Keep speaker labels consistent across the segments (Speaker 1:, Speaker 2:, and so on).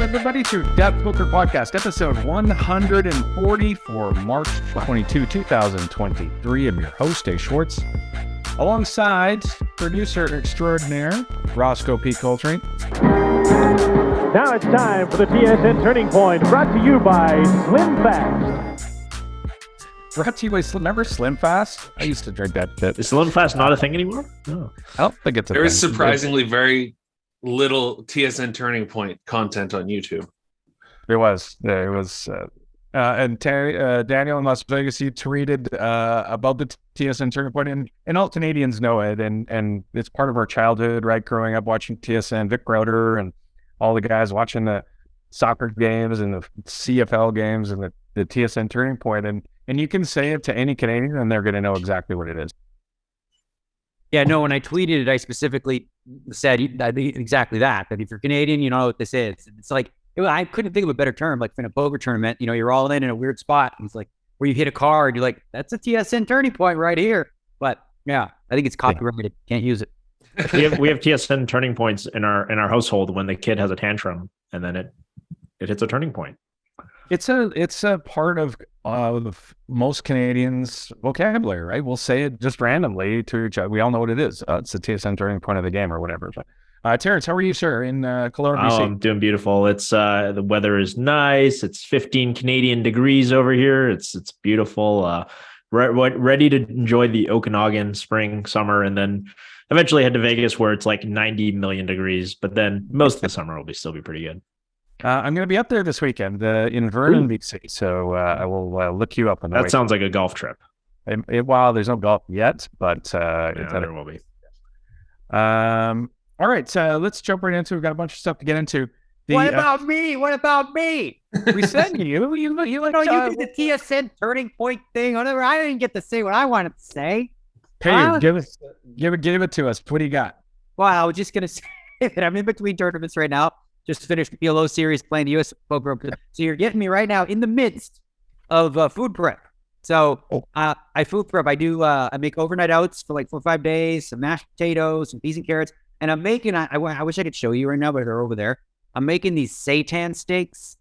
Speaker 1: everybody, to Depth Filter Podcast, episode 140 for March 22, 2023. I'm your host, Dave Schwartz, alongside producer extraordinaire, Roscoe P. Coltrane.
Speaker 2: Now it's time for the TSN Turning Point, brought to you by Slim Fast.
Speaker 1: Brought to you by remember Slim Fast? I used to drink that shit.
Speaker 3: Is Slim Fast not a thing anymore? No.
Speaker 1: I don't think it's a
Speaker 4: There
Speaker 1: thing.
Speaker 4: is surprisingly very little TSN Turning Point content on YouTube.
Speaker 1: It was. And Daniel in Las Vegas, he tweeted about the TSN Turning Point, and all Canadians know it, and it's part of our childhood, right? Growing up watching TSN, Vic Crowder, and all the guys watching the soccer games and the CFL games and the TSN Turning Point, and you can say it to any Canadian, and they're going to know exactly what it is.
Speaker 5: Yeah, no, when I tweeted it, I specifically said exactly that if you're Canadian, you know what this is. It's like, I couldn't think of a better term, like in a poker tournament, you're all in a weird spot. And it's like where you hit a card, you're like, that's a TSN Turning Point right here. But yeah, I think it's copyrighted. Can't use it.
Speaker 3: we have TSN Turning Points in our household when the kid has a tantrum, and then it hits a turning point.
Speaker 1: It's a part of most Canadians' vocabulary, right? We'll say it just randomly to each other. We all know what it is. It's the TSN turning point of the game or whatever. But Terrence, how are you, sir, in Kelowna, BC?
Speaker 3: I'm doing beautiful. It's the weather is nice. It's 15 Canadian degrees over here. It's beautiful. Ready to enjoy the Okanagan spring, summer, and then eventually head to Vegas where it's like 90 million degrees. But then most of the summer will still be pretty good.
Speaker 1: I'm going to be up there this weekend in Vernon, BC, so I will look you up. On the
Speaker 3: that sounds like a golf trip.
Speaker 1: Well, there's no golf yet, but
Speaker 3: there will be.
Speaker 1: All right, so let's jump right into it. We've got a bunch of stuff to get into.
Speaker 5: What about me? What about me?
Speaker 1: We said you
Speaker 5: you did the TSN Turning Point thing. Whatever. I didn't get to say what I wanted to say.
Speaker 1: Hey, give it to us. What do you got?
Speaker 5: Well, I was just going to say that I'm in between tournaments right now. Just finished the PLO series playing the U.S. Poker. So you're getting me right now in the midst of food prep. So I food prep. I make overnight outs for like 4 or 5 days, some mashed potatoes, some peas and carrots. And I'm making, I wish I could show you right now, but they're over there. I'm making these seitan steaks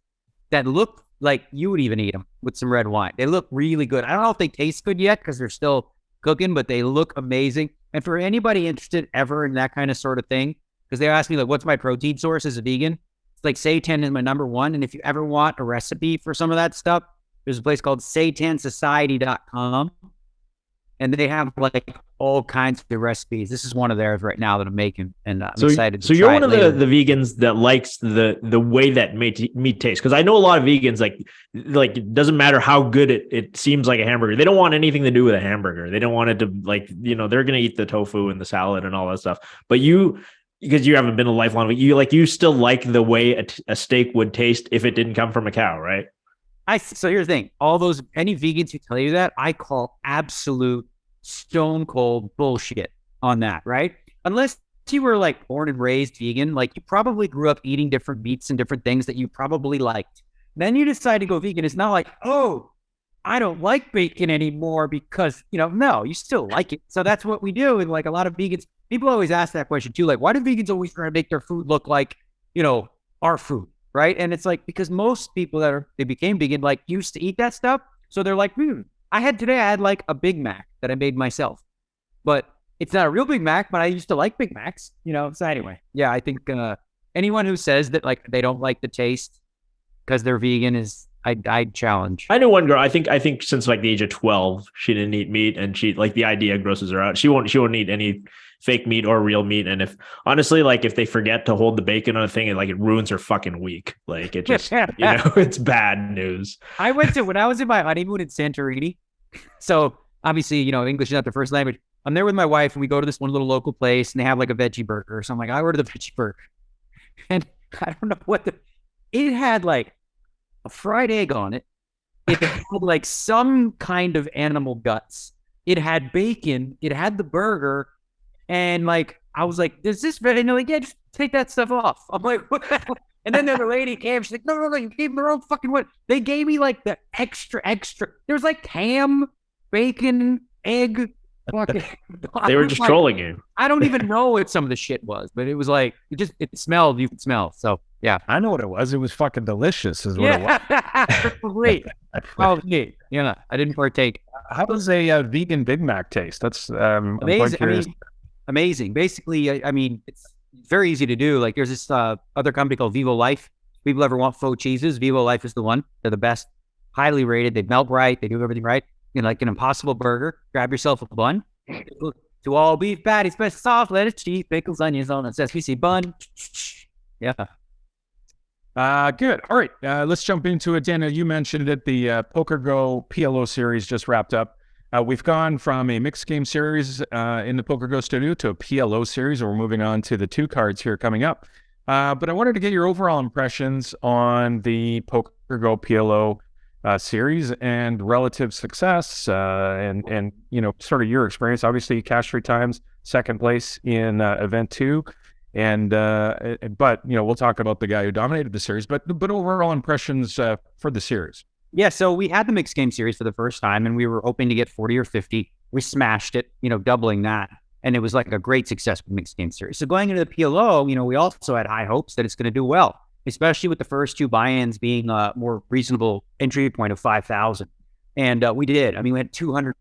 Speaker 5: that look like you would even eat them with some red wine. They look really good. I don't know if they taste good yet because they're still cooking, but they look amazing. And for anybody interested ever in that kind of sort of thing, because they ask me, like, what's my protein source as a vegan? It's like seitan is my number one. And if you ever want a recipe for some of that stuff, there's a place called seitansociety.com. And they have like all kinds of recipes. This is one of theirs right now that I'm making. And I'm excited to try it.
Speaker 3: So you're one of
Speaker 5: later.
Speaker 3: the vegans that likes the way that meat tastes. Because I know a lot of vegans, like it doesn't matter how good it seems like a hamburger. They don't want anything to do with a hamburger. They don't want it to they're going to eat the tofu and the salad and all that stuff. But because you haven't been a lifelong, you still like the way a steak would taste if it didn't come from a cow, right?
Speaker 5: So here's the thing. Any vegans who tell you that, I call absolute stone cold bullshit on that, right? Unless you were like born and raised vegan, like you probably grew up eating different meats and different things that you probably liked. Then you decide to go vegan. It's not like, oh, I don't like bacon anymore because, no, you still like it. So that's what we do. And like a lot of vegans, people always ask that question too. Like, why do vegans always try to make their food look like, our food? Right. And it's like, because most people they became vegan, like used to eat that stuff. So they're like, I had like a Big Mac that I made myself, but it's not a real Big Mac, but I used to like Big Macs, So anyway, yeah, I think anyone who says that like they don't like the taste because they're vegan I'd challenge.
Speaker 3: I know one girl, I think since like the age of 12, she didn't eat meat, and she like the idea grosses her out. She won't eat any fake meat or real meat. And if they forget to hold the bacon on a thing, it ruins her fucking week. Like it just, it's bad news.
Speaker 5: When I was in my honeymoon in Santorini. So obviously, English is not the first language. I'm there with my wife and we go to this one little local place and they have like a veggie burger. So I'm like, I ordered the veggie burger. And I don't know it had like a fried egg on it. It had like some kind of animal guts. It had bacon. It had the burger. And like, I was like, "Does this?" And they're like, "Yeah, just take that stuff off." I'm like, "What?" And then the other lady came. She's like, "No, you gave them their own fucking what?" They gave me like the extra. There was like ham, bacon, egg. Fucking.
Speaker 3: They were just trolling you.
Speaker 5: I don't even know what some of the shit was, but it was like it smelled. You could smell. So
Speaker 1: I know what it was. It was fucking delicious, is what it was.
Speaker 5: Great. Probably. Yeah, I didn't partake.
Speaker 1: How does a vegan Big Mac taste? That's I'm quite
Speaker 5: Amazing.
Speaker 1: curious.
Speaker 5: Amazing. Basically, I mean, it's very easy to do. Like there's this other company called Vivo Life. If people ever want faux cheeses, Vivo Life is the one. They're the best, highly rated. They melt right. They do everything right. You know, like an Impossible Burger. Grab yourself a bun. To all beef patties, best soft lettuce, cheese, pickles, onions, on a sesame seed bun. Yeah.
Speaker 1: Good. All right. Let's jump into it. Daniel, you mentioned it. The Poker Go PLO series just wrapped up. We've gone from a mixed game series in the Poker Go studio to a PLO series, and we're moving on to the 2 cards here coming up. But I wanted to get your overall impressions on the Poker Go PLO series and relative success, and you know, sort of your experience. Obviously, cash 3 times, second place in event 2, and but you know, we'll talk about the guy who dominated the series. But overall impressions for the series.
Speaker 5: Yeah, so we had the mixed game series for the first time, and we were hoping to get 40 or 50. We smashed it, you know, doubling that, and it was like a great success with mixed game series. So going into the PLO, you know, we also had high hopes that it's going to do well, especially with the first 2 buy-ins being a more reasonable entry point of 5,000. And we did. I mean, we had 200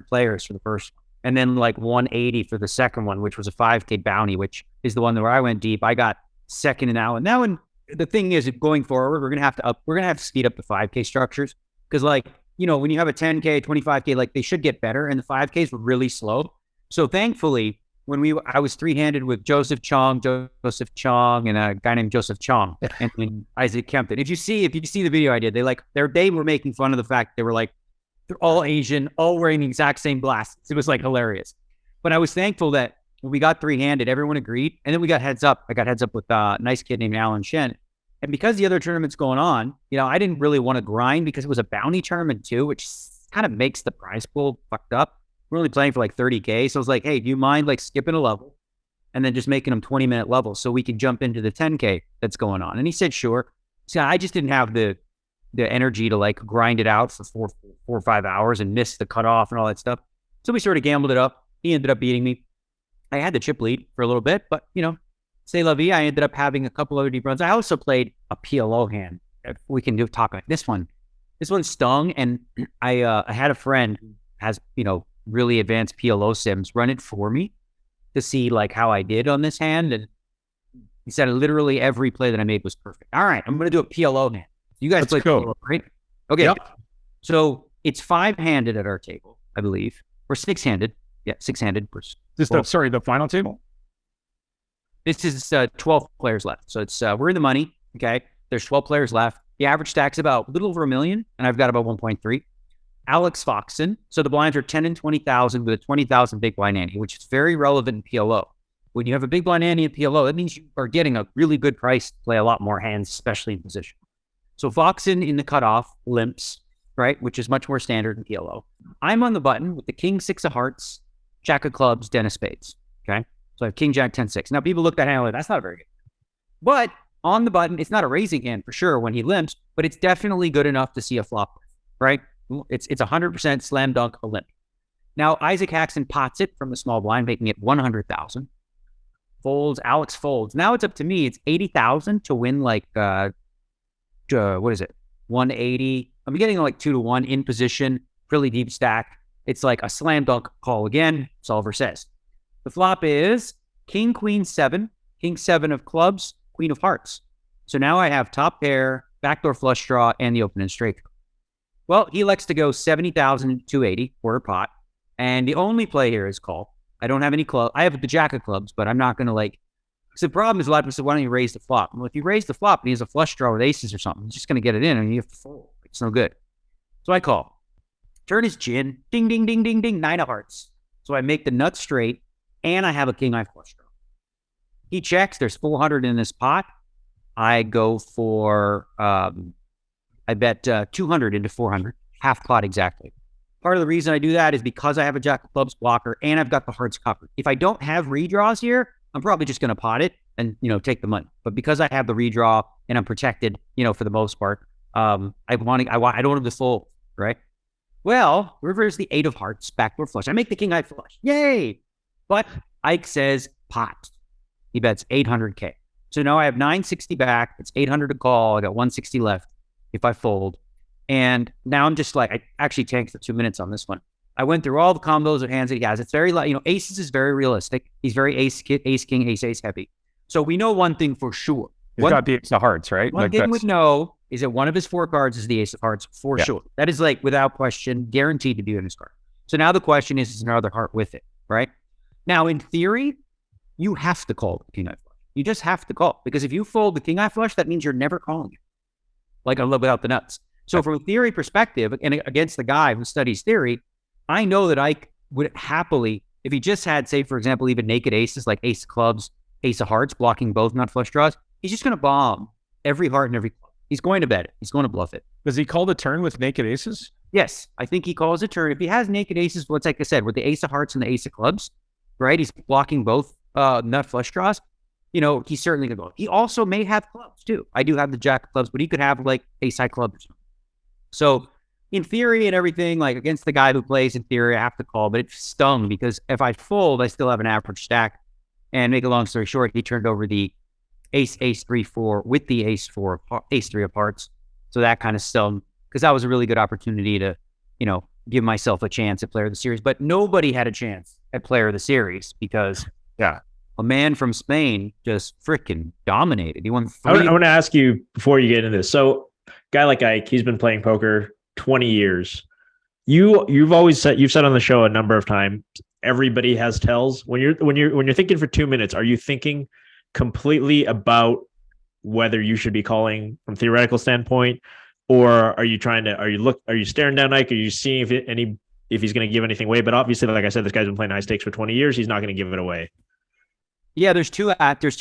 Speaker 5: players for the first one, and then like 180 for the second one, which was a 5K bounty, which is the one where I went deep. I got second in that one. That one, the thing is, going forward, we're gonna have to speed up the 5K structures, because, like, you know, when you have a 10K, 25K, like, they should get better, and the 5Ks were really slow. So thankfully, when I was 3-handed with Joseph Chong, and a guy named Joseph Chong, and Isaac Kempton. If you see the video I did, they were making fun of the fact they were like, they're all Asian, all wearing the exact same glasses. It was like hilarious. But I was thankful that when we got 3-handed, everyone agreed, and then we got heads up. I got heads up with a nice kid named Alan Shen. And because the other tournament's going on, you know, I didn't really want to grind because it was a bounty tournament too, which kind of makes the prize pool fucked up. We're only playing for like 30K. So I was like, hey, do you mind like skipping a level and then just making them 20-minute levels so we can jump into the 10K that's going on? And he said, sure. So I just didn't have the energy to like grind it out for 4 or 5 hours and miss the cutoff and all that stuff. So we sort of gambled it up. He ended up beating me. I had the chip lead for a little bit, but, you know, c'est la vie. I ended up having a couple other deep runs. I also played a PLO hand. If we can talk like this one. This one stung, and I had a friend who has, you know, really advanced PLO sims run it for me to see like how I did on this hand, and he said literally every play that I made was perfect. All right, I'm going to do a PLO hand. You guys play PLO, right? Okay. Yep. So it's 5-handed at our table, I believe, or 6-handed. Yeah, 6-handed.
Speaker 1: The final table?
Speaker 5: This is 12 players left. So it's we're in the money. Okay. There's 12 players left. The average stack's about a little over 1 million, and I've got about 1.3. Alex Foxon. So the blinds are 10 and 20,000 with a 20,000 big blind ante, which is very relevant in PLO. When you have a big blind ante in PLO, that means you are getting a really good price to play a lot more hands, especially in position. So Foxon in the cutoff limps, right, which is much more standard in PLO. I'm on the button with the King 6 of hearts, Jack of clubs, 10 of spades. Okay. So I have King, Jack, 10, 6. Now people looked at hand like, that's not very good. But on the button, it's not a raising hand for sure when he limps, but it's definitely good enough to see a flop, right? It's 100% slam dunk a limp. Now Isaac Haxon pots it from the small blind, making it 100,000. Folds, Alex folds. Now it's up to me. It's 80,000 to win like, what is it? 180. I'm getting like 2-1 in position, really deep stack. It's like a slam dunk call again. Solver says. The flop is King, Queen, 7, King 7 of clubs, Queen of hearts. So now I have top pair, backdoor flush draw, and the open and straight. Well, he elects to go 70,000 to 80 quarter pot. And the only play here is call. I don't have any club. I have the Jack of clubs, but I'm not going to like. So the problem is a lot of people say, why don't you raise the flop? Well, if you raise the flop and he has a flush draw with aces or something, he's just going to get it in and you have to fold. It's no good. So I call. Turn is gin. Ding, ding, ding, ding, ding. 9 of hearts. So I make the nut straight and I have a king eye flush draw. He checks. There's 400 in this pot. I go for, I bet 200 into 400. Half pot exactly. Part of the reason I do that is because I have a Jack of clubs blocker and I've got the hearts covered. If I don't have redraws here, I'm probably just going to pot it and, you know, take the money. But because I have the redraw and I'm protected, you know, for the most part, I don't have the full, right? Well, river is the 8 of hearts, backdoor flush. I make the king eye flush. Yay! But Ike says pot. He bets 800K. So now I have 960 back. It's 800 to call. I got 160 left if I fold. And now I'm just like, I actually tanked the 2 minutes on this one. I went through all the combos of hands that he has. It's very, aces is very realistic. He's very ace, king, ace heavy. So we know one thing for sure.
Speaker 1: He's got the ace of hearts, right?
Speaker 5: One thing we know is that one of his 4 cards is the ace of hearts for sure. That is like without question, guaranteed to be in his card. So now the question is another heart with it, right? Now in theory, you have to call the king eye flush. You just have to call, because if you fold the king eye flush, that means you're never calling it. Like a little without the nuts. So from a theory perspective, and against the guy who studies theory, I know that I would happily, if he just had, say, for example, even naked aces like ace of clubs, ace of hearts, blocking both nut flush draws, he's just going to bomb every heart and every club. He's going to bet it. He's going to bluff it.
Speaker 1: Does he call the turn with naked aces?
Speaker 5: Yes, I think he calls a turn. If he has naked aces, what's like I said, with the ace of hearts and the ace of clubs, right? He's blocking both nut flush draws. He's certainly going to go. He also may have clubs too. I do have the jack of clubs, but he could have like ace high clubs or something. So in theory and everything, like against the guy who plays in theory, I have to call, but it stung because if I fold, I still have an average stack. And make a long story short, he turned over the ace 3-4 with the ace 3 of hearts. So that kind of stung because that was a really good opportunity to, give myself a chance at player of the series. But nobody had a chance at player of the series because a man from Spain just freaking dominated. He won 3.
Speaker 3: I want to ask you before you get into this. So guy like Ike, he's been playing poker 20 years. You've always said, you've said on the show a number of times, everybody has tells. When you're thinking for 2 minutes, are you thinking completely about whether you should be calling from theoretical standpoint, or are you staring down Ike? Are you seeing if he's going to give anything away? But obviously, like I said, this guy's been playing high stakes for 20 years. He's not going to give it away.
Speaker 5: Yeah, there's two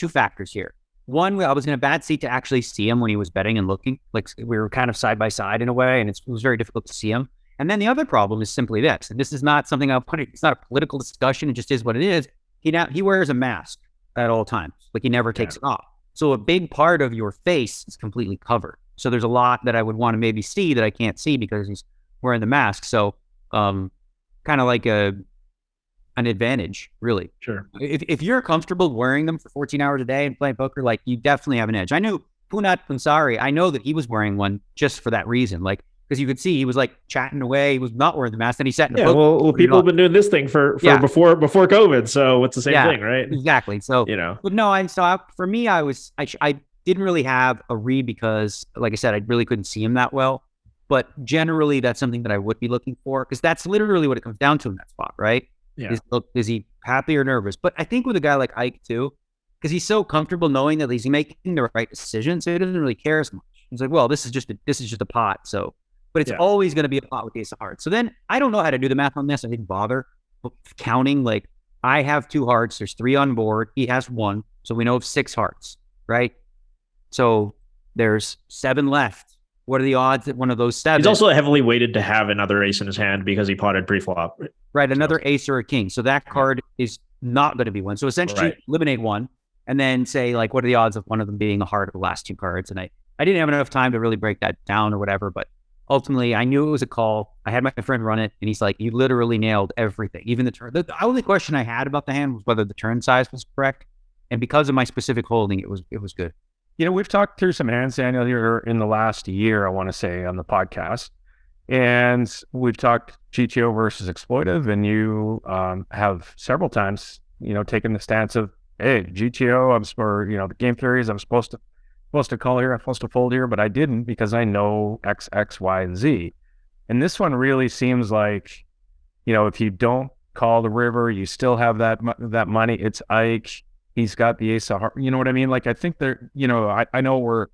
Speaker 5: factors here. One, I was in a bad seat to actually see him when he was betting and looking. Like we were kind of side by side in a way, and it was very difficult to see him. And then the other problem is simply this, and this is not something I'll put. It's not a political discussion. It just is what it is. He wears a mask at all times. Like he never takes it off. So a big part of your face is completely covered. So there's a lot that I would want to maybe see that I can't see because he's wearing the mask. So kind of like an advantage, really.
Speaker 3: Sure.
Speaker 5: If you're comfortable wearing them for 14 hours a day and playing poker, like you definitely have an edge. I knew Punat Pansari, I know that he was wearing one just for that reason. Like, because you could see he was like chatting away. He was not wearing the mask. Then he sat in a book.
Speaker 3: Well, people have been doing this thing for before COVID. So it's the same thing, right?
Speaker 5: Exactly. So, but no, for me, I didn't really have a read because, like I said, I really couldn't see him that well. But generally, that's something that I would be looking for because that's literally what it comes down to in that spot, right?
Speaker 3: Yeah.
Speaker 5: Is he happy or nervous? But I think with a guy like Ike too, because he's so comfortable knowing that he's making the right decision, so he doesn't really care as much. He's like, well, this is just a pot, so. But it's always going to be a pot with ace of hearts. So then I don't know how to do the math on this. I didn't bother counting. Like I have 2 hearts. There's 3 on board. He has 1. So we know of 6 hearts, right? So there's 7 left. What are the odds that one of those 7?
Speaker 3: He's also heavily weighted to have another ace in his hand because he potted pre-flop.
Speaker 5: Right, another ace or a king. So that card is not going to be one. So essentially eliminate one and then say, like, what are the odds of one of them being a heart of the last 2 cards? And I didn't have enough time to really break that down or whatever, but ultimately, I knew it was a call. I had my friend run it, and he's like, you literally nailed everything, even the turn. The only question I had about the hand was whether the turn size was correct. And because of my specific holding, it was good.
Speaker 1: We've talked through some hands, Daniel, here in the last year, I want to say, on the podcast. And we've talked GTO versus exploitive, and you have several times, taken the stance of, hey, GTO, the game theory is I'm supposed to call here, I'm supposed to fold here, but I didn't because I know X, Y, and Z. And this one really seems like, if you don't call the river, you still have that money. It's Ike. He's got the ace of hearts. You know what I mean? Like, I think there, I know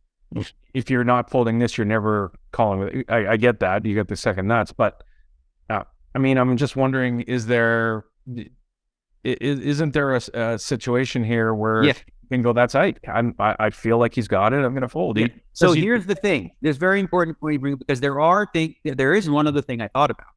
Speaker 1: if you're not folding this, you're never calling. I get that. You get the second nuts. But, I'm just wondering, isn't there a situation here where you can go, that's Ike. I feel like he's got it. I'm going to fold.
Speaker 5: Yeah. So here's the thing. There's very important point you bring up because there is one other thing I thought about.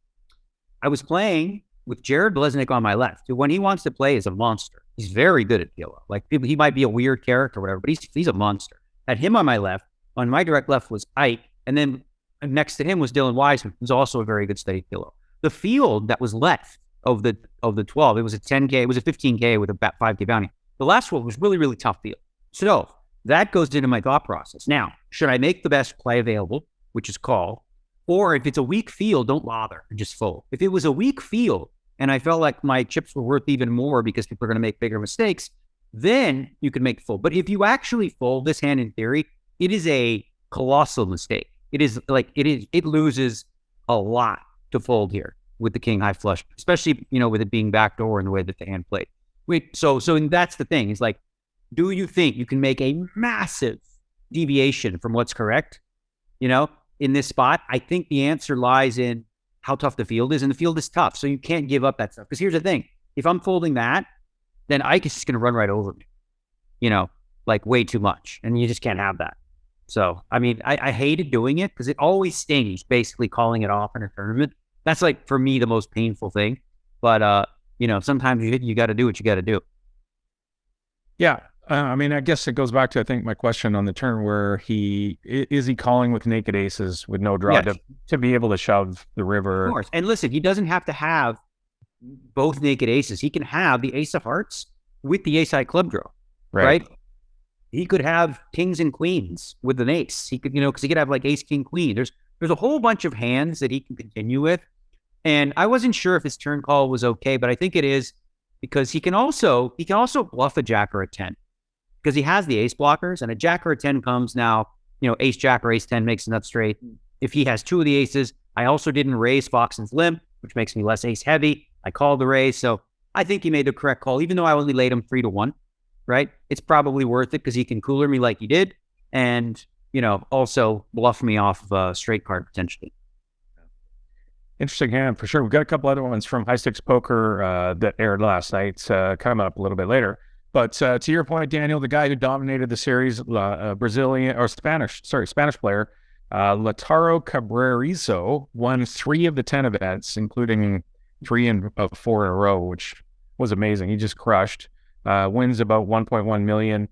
Speaker 5: I was playing with Jared Blesnick on my left, who when he wants to play is a monster. He's very good at PLO. Like he might be a weird character or whatever, but he's a monster. Had him on my left. On my direct left was Ike, and then next to him was Dylan Wiseman, who's also a very good steady PLO. The field that was left of the 12, it was a 10K, it was a 15K with a 5K bounty. The last one was really, really tough field. So That goes into my thought process. Now, should I make the best play available, which is call, or if it's a weak field, don't bother and just fold. If it was a weak field and I felt like my chips were worth even more because people are going to make bigger mistakes, then you can make fold. But if you actually fold this hand in theory, it is a colossal mistake. It loses a lot to fold here with the king high flush, especially, with it being backdoor in the way that the hand played. So that's the thing. Is like, do you think you can make a massive deviation from what's correct, in this spot? I think the answer lies in how tough the field is, and the field is tough. So you can't give up that stuff. Because here's the thing. If I'm folding that, then Ike is just going to run right over me, like way too much. And you just can't have that. So, I mean, I hated doing it because it always stings, basically calling it off in a tournament. That's like, for me, the most painful thing. But, sometimes you got to do what you got to do.
Speaker 1: Yeah. I mean, I guess it goes back to, I think, my question on the turn where is he calling with naked aces with no draw to be able to shove the river?
Speaker 5: Of course. And listen, he doesn't have to have both naked aces. He can have the ace of hearts with the ace high club draw, right? He could have kings and queens with an ace. He could, because he could have like ace, king, queen. There's a whole bunch of hands that he can continue with. And I wasn't sure if his turn call was okay, but I think it is, because he can also bluff a jack or a 10. Because he has the ace blockers, and a jack or a 10 comes now, ace jack or ace 10 makes a nut straight. If he has two of the aces, I also didn't raise Foxen's limp, which makes me less ace heavy. I called the raise. So I think he made the correct call, even though I only laid him 3-1, right? It's probably worth it because he can cooler me like he did. And, also bluff me off of a straight card potentially.
Speaker 1: Interesting hand for sure. We've got a couple other ones from High Stakes Poker that aired last night, coming up a little bit later. But to your point, Daniel, the guy who dominated the series, Spanish player, Lautaro Cabrerizo, won 3 of the 10 events, including 3 of 4 in a row, which was amazing. He just crushed. Wins about 1.1 million.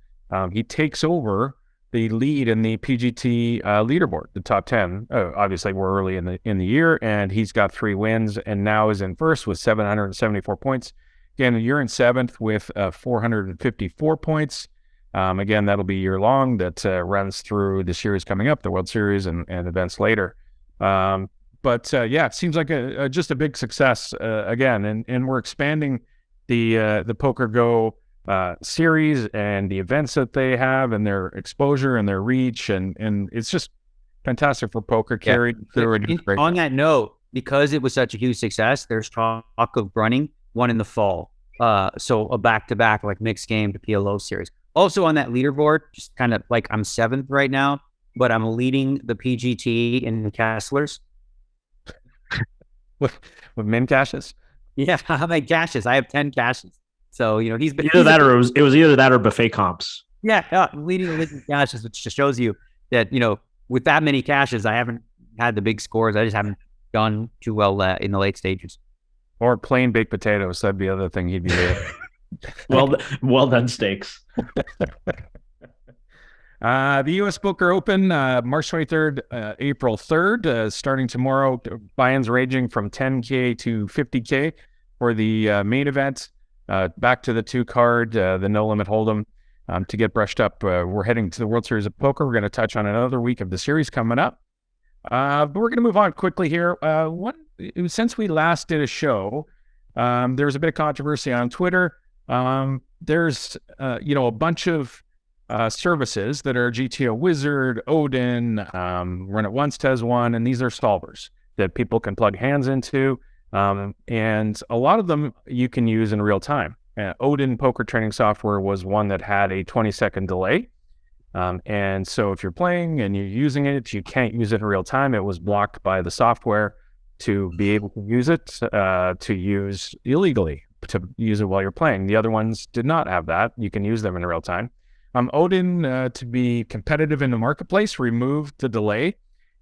Speaker 1: He takes over the lead in the PGT leaderboard, the top 10. Obviously, we're early in the year, and he's got 3 wins, and now is in first with 774 points. Again, you're in 7th with 454 points. Again, that'll be year-long. That runs through the series coming up, the World Series and events later. But it seems like just a big success again. And we're expanding the Poker Go series and the events that they have and their exposure and their reach. And it's just fantastic for poker carried through.
Speaker 5: On that note, because it was such a huge success, there's talk of running one in the fall. So a back-to-back, like mixed game to PLO series. Also on that leaderboard, just kind of like I'm 7th right now, but I'm leading the PGT in Castlers.
Speaker 1: with min cashes?
Speaker 5: Yeah, I'm at cashes. I have 10 cashes. So, he's been...
Speaker 3: Either that or it was either that or buffet comps.
Speaker 5: Yeah, leading the league in cashes, which just shows you that, with that many cashes, I haven't had the big scores. I just haven't done too well in the late stages.
Speaker 1: Or plain baked potatoes. That'd be the other thing he'd be doing.
Speaker 3: well done steaks.
Speaker 1: The U.S. Poker Open, March 23rd, April 3rd, starting tomorrow. Buy-ins ranging from 10K to 50K for the main event. Back to the 2-card, the No Limit Hold'em, to get brushed up. We're heading to the World Series of Poker. We're going to touch on another week of the series coming up. But we're going to move on quickly here. Since we last did a show, there was a bit of controversy on Twitter. There's a bunch of services that are GTO Wizard, Odin, Run It Once has one, and these are solvers that people can plug hands into. And a lot of them you can use in real time. Odin poker training software was one that had a 20-second delay. And so if you're playing and you're using it, you can't use it in real time. It was blocked by the software to be able to use it, to use illegally, to use it while you're playing. The other ones did not have that. You can use them in real time. Odin, to be competitive in the marketplace, removed the delay,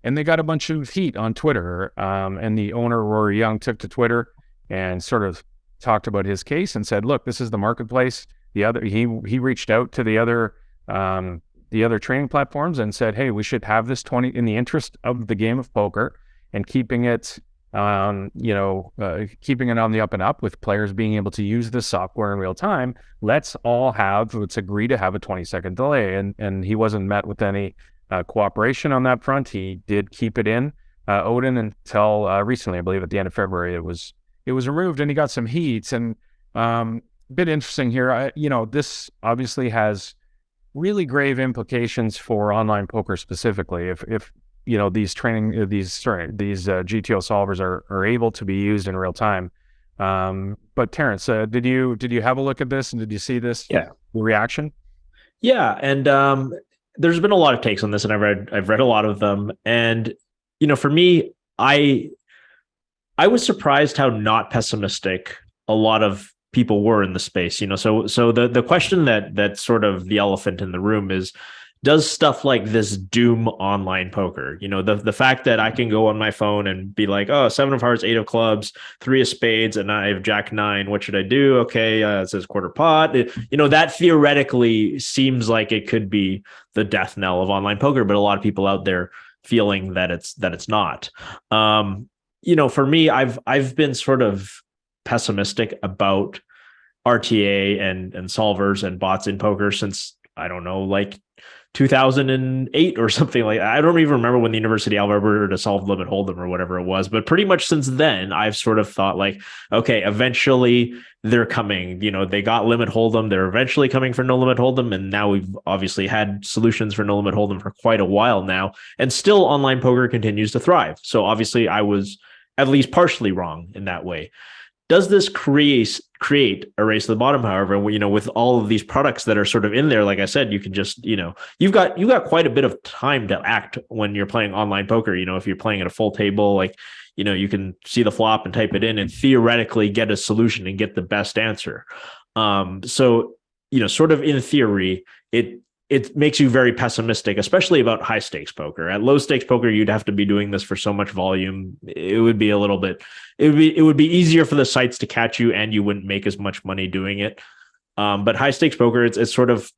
Speaker 1: and they got a bunch of heat on Twitter. And the owner, Rory Young, took to Twitter and sort of talked about his case and said, look, this is the marketplace. He reached out to the other training platforms and said, hey, we should have this 20 in the interest of the game of poker and keeping it keeping it on the up and up with players being able to use this software in real time. Let's agree to have a 20-second delay. And he wasn't met with any cooperation on that front. He did keep it in, Odin, until recently, I believe at the end of February, it was removed, and he got some heat. And a bit interesting here, this obviously has really grave implications for online poker specifically. If these GTO solvers are able to be used in real time. But Terrence, did you have a look at this, and did you see this?
Speaker 3: Yeah.
Speaker 1: Reaction?
Speaker 3: Yeah, and there's been a lot of takes on this, and I've read a lot of them, and for me, I was surprised how not pessimistic a lot of people were in the space. So the question that's sort of the elephant in the room is, does stuff like this doom online poker? The fact that I can go on my phone and be like, oh, 7 of hearts, 8 of clubs, 3 of spades, and I have jack 9. What should I do? Okay, it says quarter pot. That theoretically seems like it could be the death knell of online poker, but a lot of people out there feeling that it's not. For me, I've been sort of pessimistic about RTA and solvers and bots in poker since, I don't know, like 2008 or something like that. I don't even remember when the University of Alberta solved Limit Hold'em or whatever it was, but pretty much since then, I've sort of thought like, okay, eventually they're coming. They got Limit Hold'em, they're eventually coming for No Limit Hold'em, and now we've obviously had solutions for No Limit Hold'em for quite a while now, and still online poker continues to thrive. So obviously I was at least partially wrong in that way. Does this create a race to the bottom? However, with all of these products that are sort of in there, like I said, you can just, you've got quite a bit of time to act when you're playing online poker. If you're playing at a full table, like, you can see the flop and type it in and theoretically get a solution and get the best answer. So, sort of in theory, it makes you very pessimistic, especially about high stakes poker. At low stakes poker, you'd have to be doing this for so much volume. It would be it would be easier for the sites to catch you, and you wouldn't make as much money doing it. But high stakes poker, it's sort of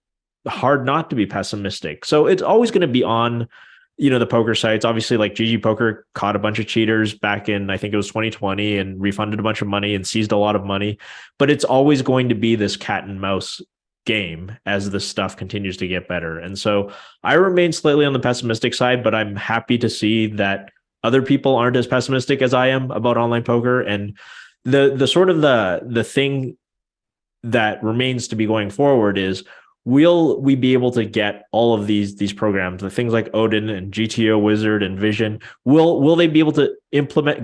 Speaker 3: hard not to be pessimistic. So it's always going to be on, the poker sites. Obviously, like GG Poker caught a bunch of cheaters back in, I think it was 2020, and refunded a bunch of money and seized a lot of money. But it's always going to be this cat and mouse game as the stuff continues to get better. And so I remain slightly on the pessimistic side, but I'm happy to see that other people aren't as pessimistic as I am about online poker. And the sort of the thing that remains to be going forward is, will we be able to get all of these programs, the things like Odin and GTO Wizard and Vision, will they be able to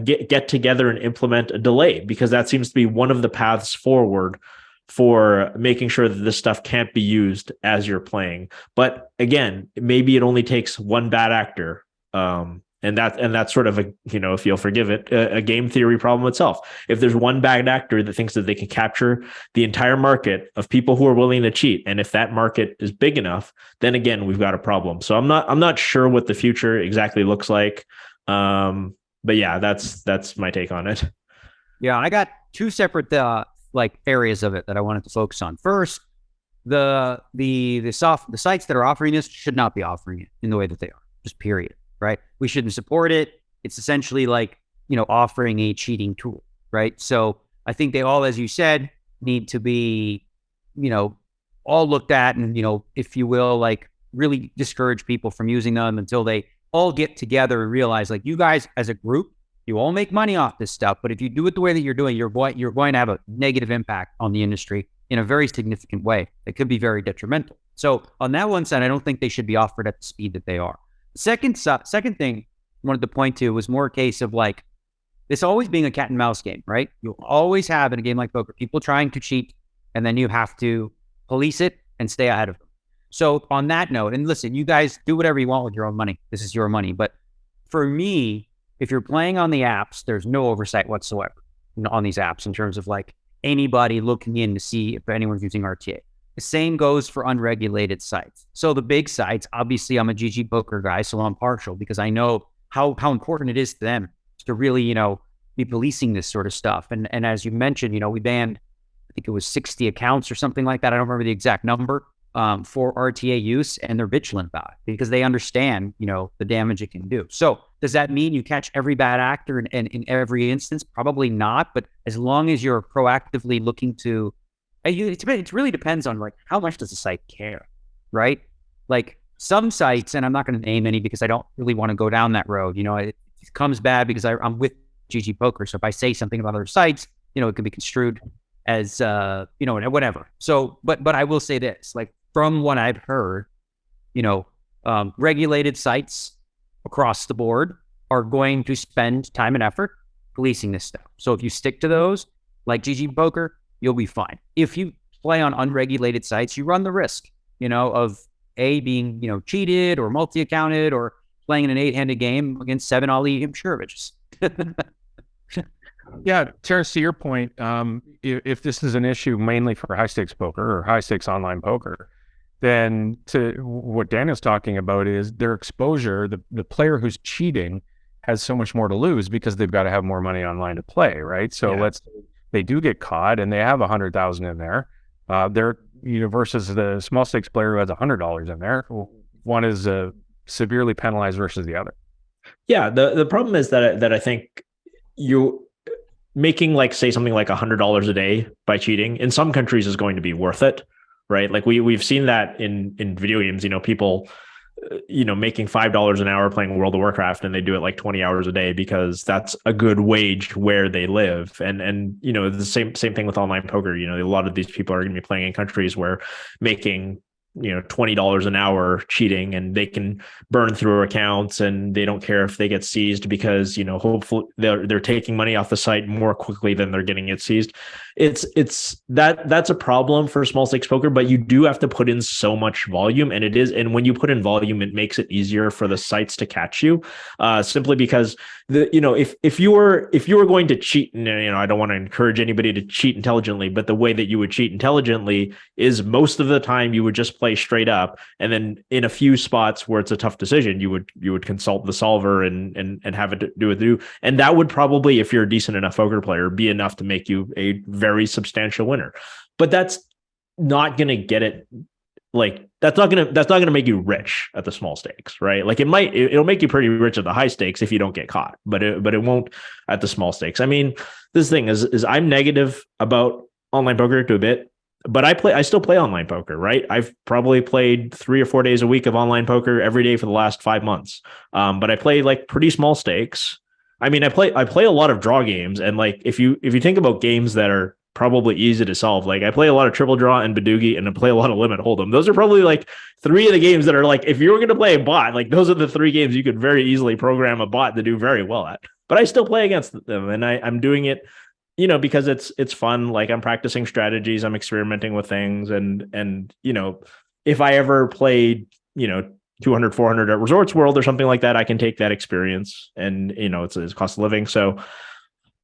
Speaker 3: get together and implement a delay? Because that seems to be one of the paths forward for making sure that this stuff can't be used as you're playing. But again, maybe it only takes one bad actor. And that's sort of if you'll forgive it, a game theory problem itself. If there's one bad actor that thinks that they can capture the entire market of people who are willing to cheat, and if that market is big enough, then again, we've got a problem. So I'm not sure what the future exactly looks like. But yeah, that's my take on it.
Speaker 5: Yeah, I got two separate areas of it that I wanted to focus on. First, the sites that are offering this should not be offering it in the way that they are, just period, right? We shouldn't support it. It's essentially offering a cheating tool, right? So I think they all, as you said, need to be, all looked at and, if you will, really discourage people from using them until they all get together and realize, you guys as a group, you all make money off this stuff, but if you do it the way that you're doing, you're going to have a negative impact on the industry in a very significant way. It could be very detrimental. So on that one side, I don't think they should be offered at the speed that they are. The second thing I wanted to point to was more a case of this always being a cat and mouse game, right? You'll always have in a game like poker, people trying to cheat, and then you have to police it and stay ahead of them. So on that note, and listen, you guys do whatever you want with your own money. This is your money. But for me, if you're playing on the apps, there's no oversight whatsoever on these apps in terms of anybody looking in to see if anyone's using RTA. The same goes for unregulated sites. So the big sites, obviously I'm a GG Poker guy, so I'm partial because I know how important it is to them to really, be policing this sort of stuff. And as you mentioned, we banned, I think it was 60 accounts or something like that. I don't remember the exact number for RTA use, and they're vigilant about it because they understand, the damage it can do. So does that mean you catch every bad actor in every instance? Probably not. But as long as you're proactively looking to, it really depends on like how much does the site care, right? Like some sites, and I'm not going to name any because I don't really want to go down that road. It comes bad because I'm with GG Poker. So if I say something about other sites, it can be construed as, whatever. So, but I will say this, like from what I've heard, regulated sites across the board are going to spend time and effort policing this stuff. So if you stick to those, like GG Poker, you'll be fine. If you play on unregulated sites, you run the risk, of being, cheated or multi-accounted or playing in an 8-handed game against 7 Ali Imshiroviches.
Speaker 1: Yeah, Terrence, to your point, if this is an issue mainly for high stakes poker or high stakes online poker, then to what Daniel's talking about is their exposure. The player who's cheating has so much more to lose because they've got to have more money online to play, right? So let's say they do get caught and they have 100,000 in there. They're versus the small stakes player who has $100 in there. One is severely penalized versus the other.
Speaker 3: Yeah, the problem is that I think you making like say something like $100 a day by cheating in some countries is going to be worth it, right? Like we've seen that in video games. People making $5 an hour playing World of Warcraft, and they do it like 20 hours a day because that's a good wage where they live. And the same thing with online poker. A lot of these people are going to be playing in countries where making $20 an hour cheating, and they can burn through accounts, and they don't care if they get seized because hopefully they're taking money off the site more quickly than they're getting it seized. That's a problem for small stakes poker, but you do have to put in so much volume, and when you put in volume, it makes it easier for the sites to catch you, simply because if you were going to cheat, and I don't want to encourage anybody to cheat intelligently, but the way that you would cheat intelligently is most of the time you would just play straight up, and then in a few spots where it's a tough decision, you would consult the solver and have it do what do, and that would probably, if you're a decent enough poker player, be enough to make you a very substantial winner. But that's not going to get it. Like that's not going to make you rich at the small stakes, right? Like it'll make you pretty rich at the high stakes if you don't get caught, but it won't at the small stakes. I mean, this thing is I'm negative about online poker to a bit, but I still play online poker, right? I've probably played 3 or 4 days a week of online poker every day for the last 5 months. But I play like pretty small stakes. I mean, I play a lot of draw games, and like if you think about games that are probably easy to solve, like I play a lot of triple draw and Badoogie, and I play a lot of limit hold'em. Those are probably like 3 of the games that are like, if you were going to play a bot, like those are the 3 games you could very easily program a bot to do very well at. But I still play against them, and I'm doing it, because it's fun. Like I'm practicing strategies, I'm experimenting with things, and if I ever played 200, 400 at Resorts World or something like that, I can take that experience, and it's cost of living. So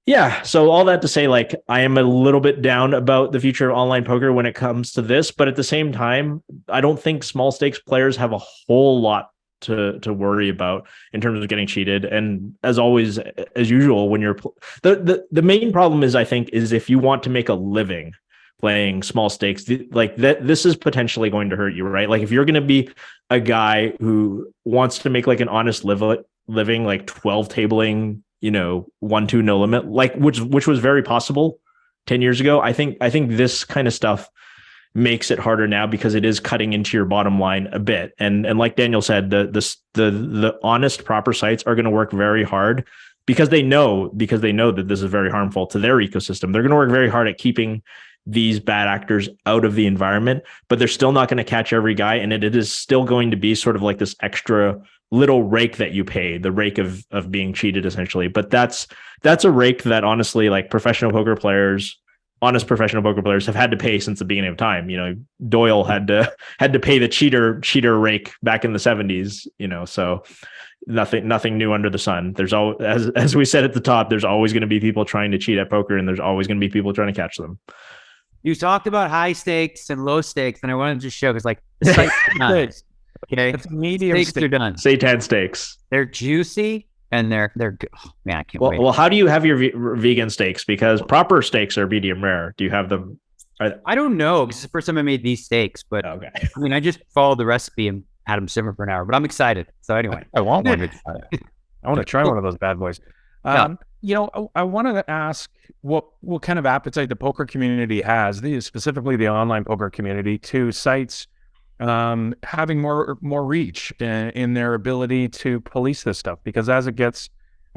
Speaker 3: yeah. So all that to say, like, I am a little bit down about the future of online poker when it comes to this, but at the same time, I don't think small stakes players have a whole lot to worry about in terms of getting cheated. And as always, as usual, when you're the main problem is, I think, is if you want to make a living playing small stakes, like that, this is potentially going to hurt you, right? Like if you're going to be a guy who wants to make like an honest living, like 12 tabling, 1-2 no limit, like which was very possible 10 years ago. I think this kind of stuff makes it harder now because it is cutting into your bottom line a bit. And like Daniel said, the honest, proper sites are going to work very hard because they know that this is very harmful to their ecosystem. They're going to work very hard at keeping these bad actors out of the environment, but they're still not going to catch every guy. And it is still going to be sort of like this extra little rake that you pay, the rake of being cheated essentially. But that's a rake that honestly, like honest professional poker players have had to pay since the beginning of time. Doyle had to pay the cheater rake back in the 70s, so nothing new under the sun. There's always, as we said at the top, there's always going to be people trying to cheat at poker, and there's always going to be people trying to catch them.
Speaker 5: You talked about high stakes and low stakes, and I wanted to just show because, like, the site's done. Okay,
Speaker 1: it's medium
Speaker 5: stakes are done.
Speaker 3: Seitan stakes.
Speaker 5: They're juicy and they're good. Oh, man, I can't wait.
Speaker 3: Well, how do you have your vegan stakes? Because proper stakes are medium rare. Do you have them?
Speaker 5: I don't know. This is the first time I made these steaks, but
Speaker 3: Okay.
Speaker 5: I mean, I just followed the recipe and had them simmer for an hour. But I'm excited. So anyway,
Speaker 1: I want one. I want to try one of those bad boys. You know, I wanted to ask what kind of appetite the poker community has, specifically the online poker community, to sites having more reach in their ability to police this stuff. Because as it gets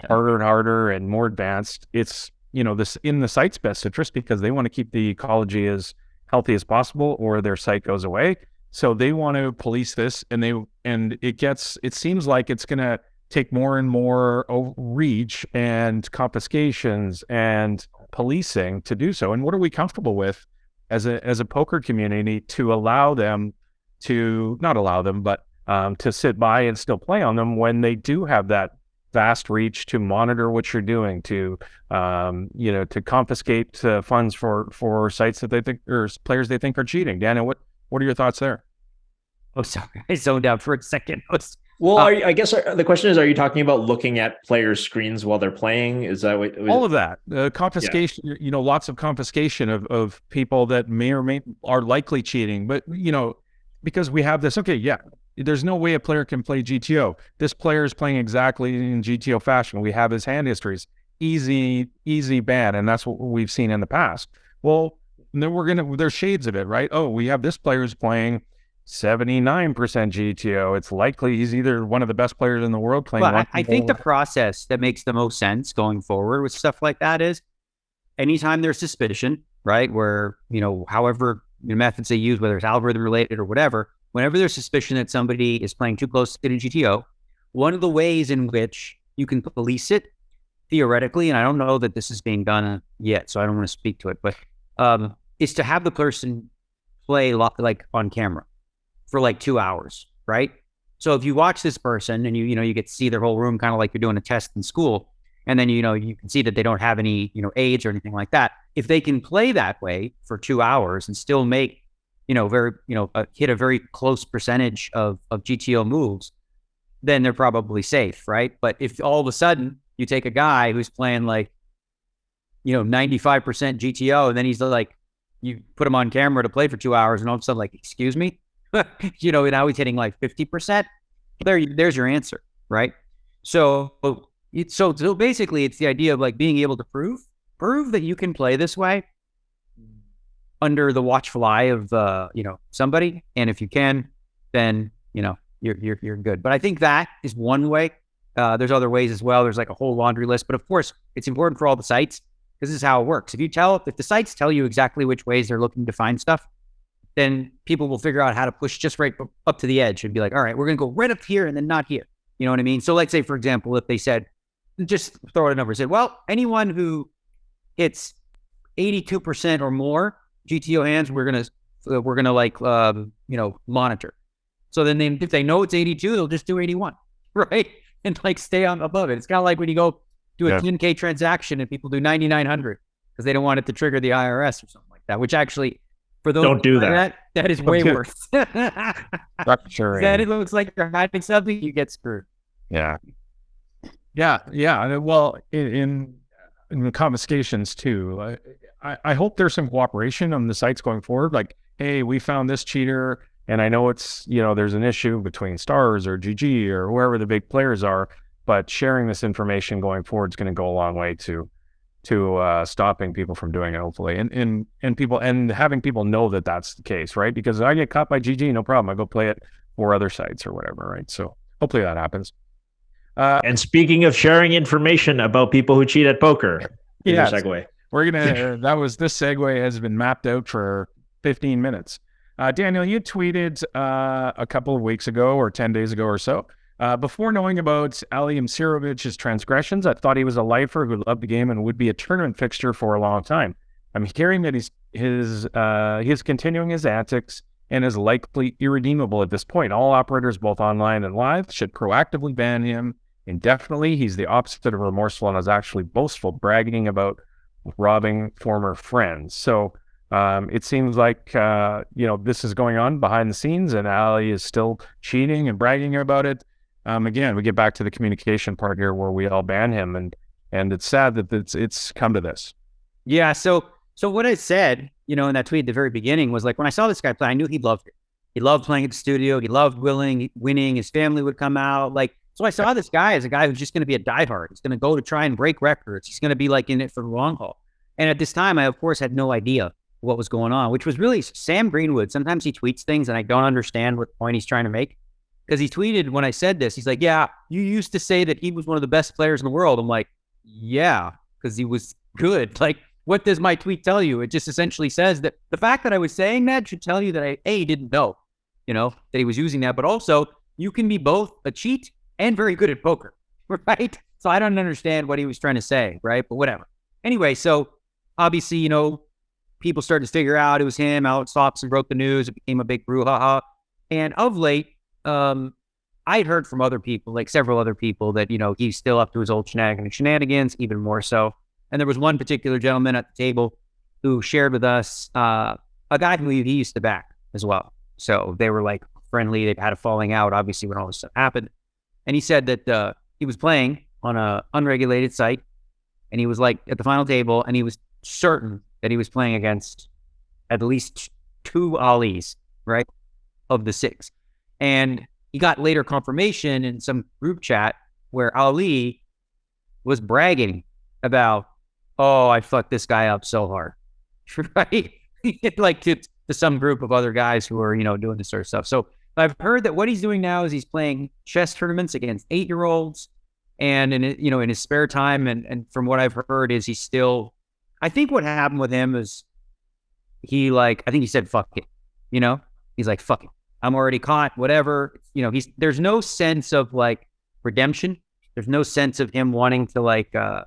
Speaker 1: harder and harder and more advanced, it's, you know, this in the site's best interest, because they want to keep the ecology as healthy as possible, or their site goes away. So they want to police this, and it seems like it's going to take more and more reach and confiscations and policing to do so. And what are we comfortable with as a poker community to allow them to, not allow them, but to sit by and still play on them when they do have that vast reach to monitor what you're doing, to you know, to confiscate funds for sites that they think, or players they think are cheating. Daniel, what are your thoughts there?
Speaker 5: oh, sorry, I zoned out for a second.
Speaker 3: Well, I guess the question is, are you talking about looking at players' screens while they're playing? Is that what?
Speaker 1: All of that confiscation? Yeah. You know, lots of confiscation of people that may or may are likely cheating, but you know, because we have this. Okay, yeah. There's no way a player can play GTO. This player is playing exactly in GTO fashion. We have his hand histories. Easy ban, and that's what we've seen in the past. Well, then there's shades of it, right? Oh, we have this player is playing 79% GTO. It's likely he's either one of the best players in the world playing.
Speaker 5: Well, I think the process that makes the most sense going forward with stuff like that is anytime there's suspicion, right? Where, you know, however the methods they use, whether it's algorithm related or whatever, whenever there's suspicion that somebody is playing too close to the GTO, one of the ways in which you can police it theoretically, and I don't know that this is being done yet, so I don't want to speak to it, but is to have the person play like on camera for like 2 hours, right? So if you watch this person and you get to see their whole room, kind of like you're doing a test in school, and then you can see that they don't have any aids or anything like that. If they can play that way for 2 hours and still make hit a very close percentage of GTO moves, then they're probably safe, right? But if all of a sudden you take a guy who's playing like 95% GTO, and then he's like, you put him on camera to play for 2 hours, and all of a sudden, like, excuse me, now he's hitting like 50%. There's your answer, right? So basically, it's the idea of like being able to prove that you can play this way under the watchful eye of somebody, and if you can, then you're good. But I think that is one way. There's other ways as well. There's like a whole laundry list, but of course, it's important for all the sites, because this is how it works. If the sites tell you exactly which ways they're looking to find stuff, then people will figure out how to push just right up to the edge and be like, all right, we're going to go right up here and then not here. You know what I mean? So let's say, for example, if they said, just throw out a number, said, well, anyone who hits 82% or more GTO hands, we're gonna like monitor. So then if they know it's 82, they'll just do 81, right? And like stay on above it. It's kind of like when you go do a 10K transaction and people do 9,900 because they don't want it to trigger the IRS or something like that. Which actually, for those
Speaker 3: don't do that.
Speaker 5: That is way worse.
Speaker 1: Sure.
Speaker 5: Then it looks like you're hiding something, you get screwed.
Speaker 1: Yeah. Well, in the confiscations too. I hope there's some cooperation on the sites going forward. Like, hey, we found this cheater, and I know it's, there's an issue between Stars or GG or whoever the big players are, but sharing this information going forward is going to go a long way to stopping people from doing it, hopefully, and people, and having people know that that's the case, right? Because I get caught by GG, no problem. I go play it for other sites or whatever, right? So hopefully that happens.
Speaker 3: And speaking of sharing information about people who cheat at poker,
Speaker 1: yeah,
Speaker 3: segue.
Speaker 1: We're gonna. This segue has been mapped out for 15 minutes. Daniel, you tweeted a couple of weeks ago, or 10 days ago or so. Before knowing about Ali Imsirovic's transgressions, I thought he was a lifer who loved the game and would be a tournament fixture for a long time. I'm hearing that he's continuing his antics and is likely irredeemable at this point. All operators, both online and live, should proactively ban him indefinitely. He's the opposite of remorseful and is actually boastful, bragging about robbing former friends. So it seems like this is going on behind the scenes, and Ali is still cheating and bragging about it. Again, we get back to the communication part here, where we all ban him, and it's sad that it's come to this.
Speaker 5: Yeah. So what I said in that tweet at the very beginning was like, when I saw this guy play, I knew he loved it. He loved playing at the studio. He loved winning. His family would come out. So I saw this guy as a guy who's just going to be a diehard. He's going to go to try and break records. He's going to be like in it for the long haul. And at this time, I, of course, had no idea what was going on, which was really Sam Greenwood. Sometimes he tweets things and I don't understand what point he's trying to make. Because he tweeted when I said this, he's like, yeah, you used to say that he was one of the best players in the world. I'm like, yeah, because he was good. Like, what does my tweet tell you? It just essentially says that the fact that I was saying that should tell you that I didn't know, that he was using that. But also, you can be both a cheat and very good at poker, right? So I don't understand what he was trying to say, right? But whatever. Anyway, so obviously, people started to figure out it was him. Alex Thompson broke the news. It became a big brouhaha. And of late, I'd heard from other people, like several other people, that, he's still up to his old shenanigans, even more so. And there was one particular gentleman at the table who shared with us a guy who he used to back as well. So they were like friendly. They'd had a falling out, obviously, when all this stuff happened. And he said that he was playing on an unregulated site, and he was like at the final table, and he was certain that he was playing against at least 2 Alis, right, of the 6. And he got later confirmation in some group chat where Ali was bragging about, oh, I fucked this guy up so hard, right? Like to some group of other guys who are, doing this sort of stuff. So I've heard that what he's doing now is he's playing chess tournaments against 8-year-olds, and in his spare time. And from what I've heard is he's still, I think what happened with him is I think he said, fuck it, he's like, fuck it. I'm already caught, whatever. There's no sense of like redemption. There's no sense of him wanting to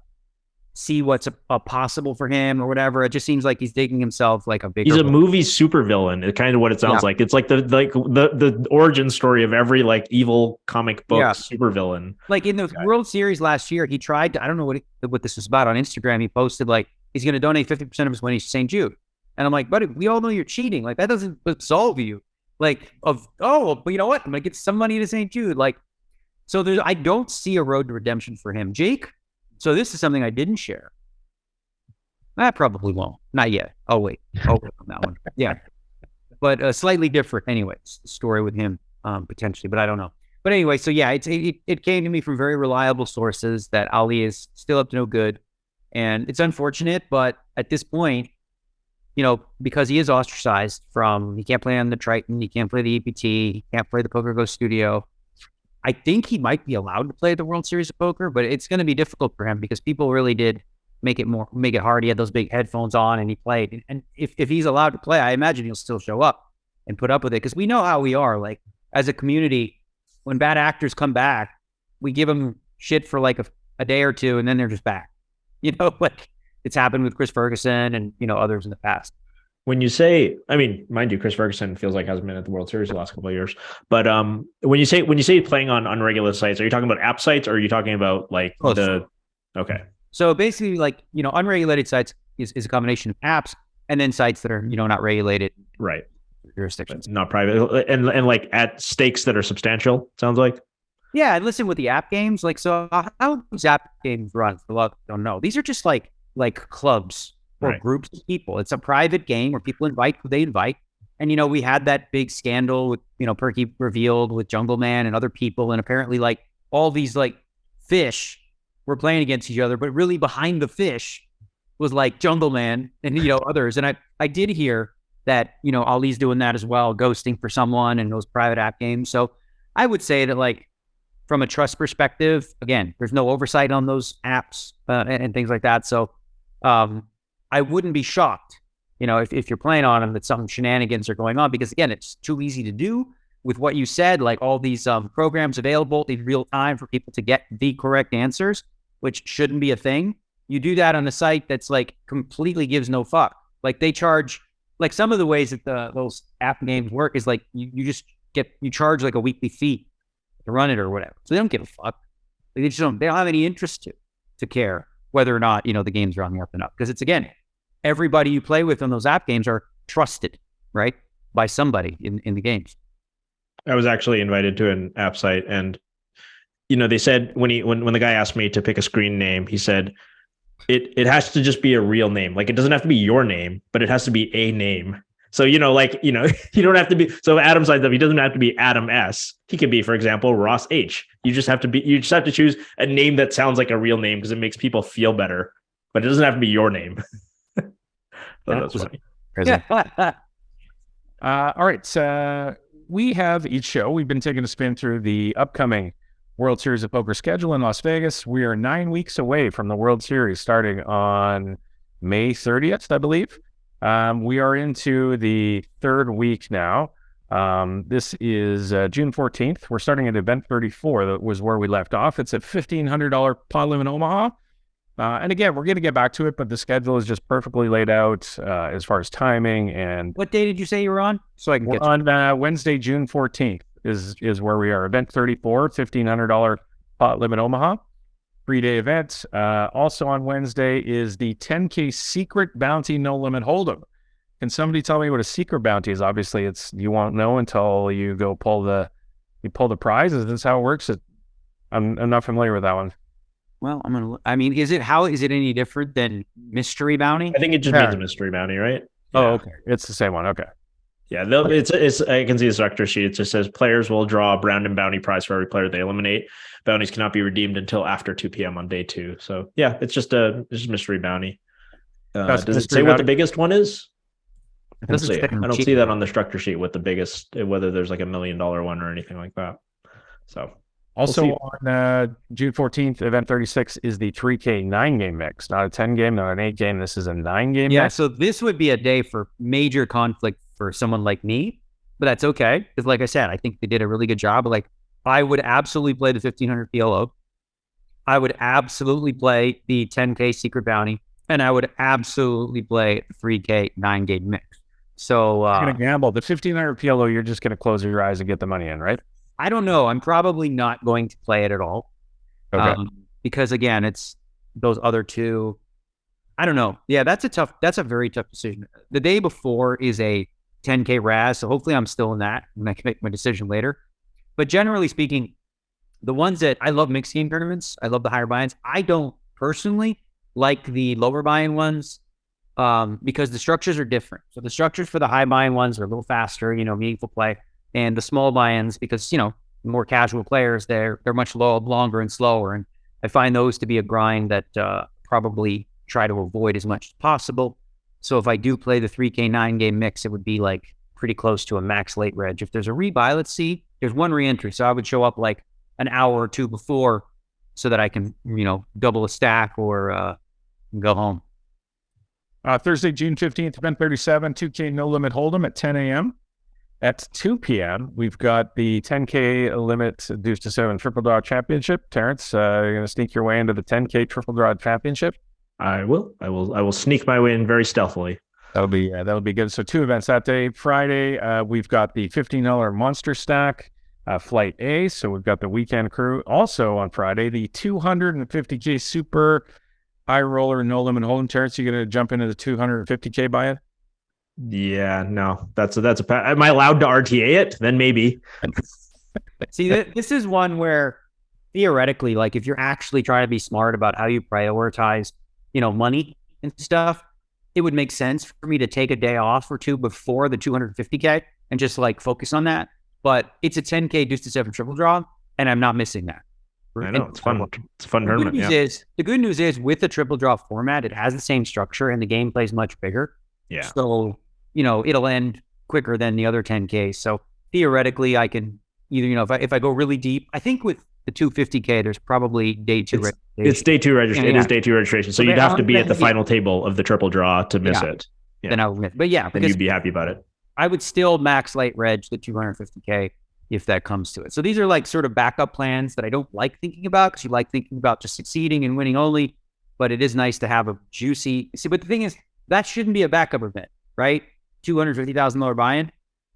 Speaker 5: see what's possible for him or whatever. It just seems like he's digging himself like a bigger.
Speaker 3: He's a movie supervillain. It's kind of what it sounds like. It's like the origin story of every like evil comic book supervillain.
Speaker 5: Like in the World Series last year, he tried to, I don't know what this was about on Instagram. He posted like he's going to donate 50% of his winnings to St. Jude. And I'm like, buddy, we all know you're cheating. Like that doesn't absolve you. Like but you know what? I'm going to get some money to St. Jude. So I don't see a road to redemption for him. Jake, so this is something I didn't share. I probably won't. Not yet. I'll wait on that one. Yeah. But slightly different anyways, story with him potentially, but I don't know. But anyway, so yeah, it came to me from very reliable sources that Ali is still up to no good. And it's unfortunate, but at this point, because he is ostracized he can't play on the Triton, he can't play the EPT, he can't play the PokerGo Studio. I think he might be allowed to play the World Series of Poker, but it's going to be difficult for him because people really did make it hard. He had those big headphones on and he played. And if he's allowed to play, I imagine he'll still show up and put up with it, because we know how we are. Like as a community, when bad actors come back, we give them shit for like a day or two, and then they're just back. Like it's happened with Chris Ferguson and others in the past.
Speaker 3: When you say, I mean, mind you, Chris Ferguson feels like hasn't been at the World Series the last couple of years. But when you say playing on unregulated sites, are you talking about app sites, or are you talking about like okay?
Speaker 5: So basically, like unregulated sites is a combination of apps and then sites that are not regulated,
Speaker 3: right?
Speaker 5: Jurisdictions,
Speaker 3: not private, and like at stakes that are substantial. Sounds like.
Speaker 5: Yeah, and listen, with the app games, how these app games run, for a lot of people don't know. These are just like clubs or groups of people. It's a private game where people invite who they invite. And, we had that big scandal with, Perky revealed with Jungle Man and other people. And apparently like all these like fish were playing against each other, but really behind the fish was like Jungle Man and, others. And I did hear that, Ali's doing that as well, ghosting for someone in those private app games. So I would say that like from a trust perspective, again, there's no oversight on those apps and things like that. So, I wouldn't be shocked, if you're playing on them, that some shenanigans are going on, because again, it's too easy to do with what you said, like all these programs available in real time for people to get the correct answers, which shouldn't be a thing. You do that on a site that's like completely gives no fuck. Like they charge, like some of the ways that those app games work is like you charge like a weekly fee to run it or whatever. So they don't give a fuck. They don't have any interest to care whether or not, the games are on the up and up. Because it's, again, everybody you play with on those app games are trusted, right, by somebody in the games.
Speaker 3: I was actually invited to an app site, and, they said when the guy asked me to pick a screen name, he said, it has to just be a real name. Like it doesn't have to be your name, but it has to be a name. So, you don't have to be, so if Adam signs up, he doesn't have to be Adam S. He could be, for example, Ross H. You just have to choose a name that sounds like a real name because it makes people feel better, but it doesn't have to be your name. That's funny.
Speaker 1: All right. So we have each show. We've been taking a spin through the upcoming World Series of Poker schedule in Las Vegas. We are 9 weeks away from the World Series starting on May 30th, I believe. We are into the third week now. This is June 14th. We're starting at event 34. That was where we left off. It's a $1,500 pot limit Omaha. And again, we're going to get back to it, but the schedule is just perfectly laid out as far as timing. And
Speaker 5: what day did you say you were on? So I can get
Speaker 1: on Wednesday, June 14th is where we are. Event 34, $1,500 pot limit Omaha. 3-day event. Also on Wednesday is the 10K secret bounty no limit hold'em. Can somebody tell me what a secret bounty is? Obviously, you won't know until you go pull the prize. Is this how it works? I'm not familiar with that one.
Speaker 5: Well, is it any different than mystery bounty?
Speaker 3: I think it just means a mystery bounty, right?
Speaker 1: Oh, okay. It's the same one. Okay.
Speaker 3: Yeah, it's. I can see the structure sheet. It just says players will draw a Brandon bounty prize for every player they eliminate. Bounties cannot be redeemed until after 2 p.m. on day 2. So yeah, it's just a mystery bounty. Does it say what the biggest one is? I don't see that on the structure sheet with the biggest, whether there's like $1 million one or anything like that. So
Speaker 1: also on June 14th, event 36 is the 3K 9-game mix, not a 10 game, not an 8 game. This is a 9-game.
Speaker 5: Yeah,
Speaker 1: mix.
Speaker 5: So this would be a day for major conflict for someone like me, but that's okay because, like I said, I think they did a really good job. Like I would absolutely play the 1500 PLO. I would absolutely play the 10K secret bounty, and I would absolutely play the 3K 9-game mix. So
Speaker 1: I'm gonna gamble the 1500 PLO. You're just gonna close your eyes and get the money in, right?
Speaker 5: I don't know. I'm probably not going to play it at all.
Speaker 1: Okay.
Speaker 5: Because again, it's those other two. I don't know. Yeah, that's a very tough decision. The day before is a 10K Raz, so hopefully I'm still in that and I can make my decision later. But generally speaking, the ones that I love mixed game tournaments, I love the higher buy-ins. I don't personally like the lower buy-in ones because the structures are different. So the structures for the high buy-in ones are a little faster, meaningful play. And the small buy-ins, because, more casual players, they're much longer and slower. And I find those to be a grind that probably try to avoid as much as possible. So if I do play the 3K 9-game mix, it would be like pretty close to a max late reg. If there's a rebuy, let's see, there's one re-entry. So I would show up like an hour or two before so that I can, double a stack or go home.
Speaker 1: Thursday, June 15th, event 37, 2K no limit hold'em at 10 a.m. At 2 p.m., we've got the 10K limit deuce to 7 triple draw championship. Terrence, you're going to sneak your way into the 10K triple draw championship?
Speaker 3: I will sneak my way in very stealthily.
Speaker 1: That'll be good. So 2 events that day. Friday, we've got the $15 monster stack, flight A. So we've got the weekend crew. Also on Friday, the 250K super high roller no limit hold'em. Terrence, you going to jump into the 250K buy-in?
Speaker 3: Yeah, no, that's a. Am I allowed to RTA it? Then maybe.
Speaker 5: See, this is one where theoretically, like if you're actually trying to be smart about how you prioritize, money and stuff, it would make sense for me to take a day off or two before the 250K and just like focus on that. But it's a 10K deuce to 7 triple draw, and I'm not missing that.
Speaker 3: I know, it's fun. It's a fun tournament.
Speaker 5: The good news is with the triple draw format, it has the same structure and the game plays much bigger.
Speaker 3: Yeah.
Speaker 5: So, it'll end quicker than the other 10K. So theoretically, I can either, if I go really deep, I think with the 250K, there's probably day 2 registration.
Speaker 3: It's day 2 registration. It is day 2 registration. So you'd have to be at the final table of the triple draw to miss it. Yeah.
Speaker 5: Then I would miss. But yeah,
Speaker 3: then you'd be happy about it.
Speaker 5: I would still max late reg the 250K if that comes to it. So these are like sort of backup plans that I don't like thinking about because you like thinking about just succeeding and winning only. But it is nice to have a juicy. See, but the thing is, that shouldn't be a backup event, right? $250,000 buy-in,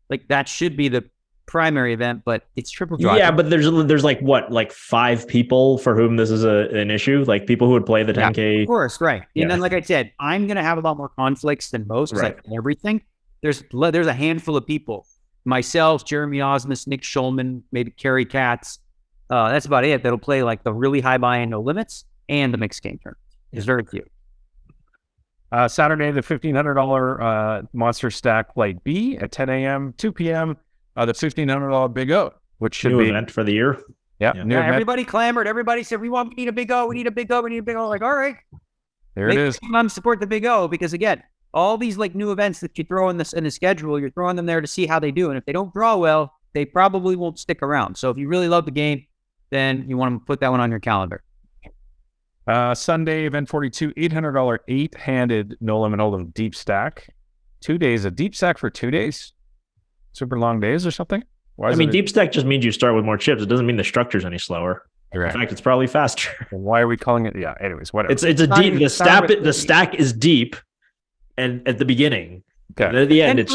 Speaker 5: like that should be the primary event, but it's triple draw.
Speaker 3: Yeah, but there's like 5 people for whom this is an issue, like people who would play the 10K.
Speaker 5: Of course, right. And then, like I said, I'm gonna have a lot more conflicts than most. Right. Like everything, there's a handful of people. Myself, Jeremy Osmus, Nick Schulman, maybe Kerry Katz. That's about it. That'll play like the really high buy-in, no limits, and the mixed game tournament. There's very few.
Speaker 1: Saturday, the $1,500 Monster Stack Light B at 10 a.m., 2 p.m., the $1,500 Big O, which should
Speaker 3: New
Speaker 1: be
Speaker 3: event for the year.
Speaker 1: new
Speaker 5: Yeah,
Speaker 1: event.
Speaker 5: everybody clamored. Everybody said, we need a Big O. We need a Big O. We need a Big O. Like, all right.
Speaker 1: There it is.
Speaker 5: Support the Big O because, again, all these like new events that you throw in the schedule, you're throwing them there to see how they do. And if they don't draw well, they probably won't stick around. So if you really love the game, then you want to put that one on your calendar.
Speaker 1: Sunday, event 42, $800 8-handed No Limit Hold'em deep stack. 2 days, a deep stack for 2 days? Super long days or something? Why is
Speaker 3: deep stack just means you start with more chips. It doesn't mean the structure's any slower.
Speaker 1: Right.
Speaker 3: In fact, it's probably faster.
Speaker 1: Why are we calling it? Yeah. Anyways, whatever.
Speaker 3: It's a deep. The stack is deep, and at the beginning,
Speaker 1: Okay.
Speaker 3: and at the end, it's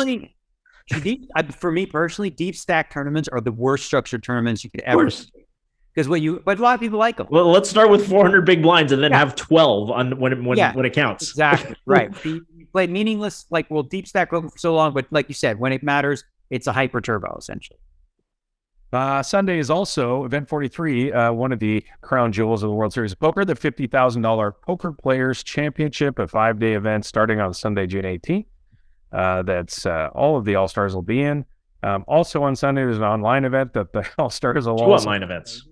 Speaker 5: For me personally, deep stack tournaments are the worst structured tournaments you could ever. Because but a lot of people like them.
Speaker 3: Well, let's start with 400 big blinds and then have 12 on when it counts.
Speaker 5: Exactly. Right. You play meaningless, deep stack for so long, but like you said, when it matters, it's a hyper turbo essentially.
Speaker 1: Sunday is also event 43, one of the crown jewels of the World Series of Poker, the $50,000 Poker Players Championship, a 5-day event starting on Sunday, June 18th. That's all of the All-Stars will be in. Also on Sunday, there's an online event that the All-Stars will
Speaker 3: Two online events.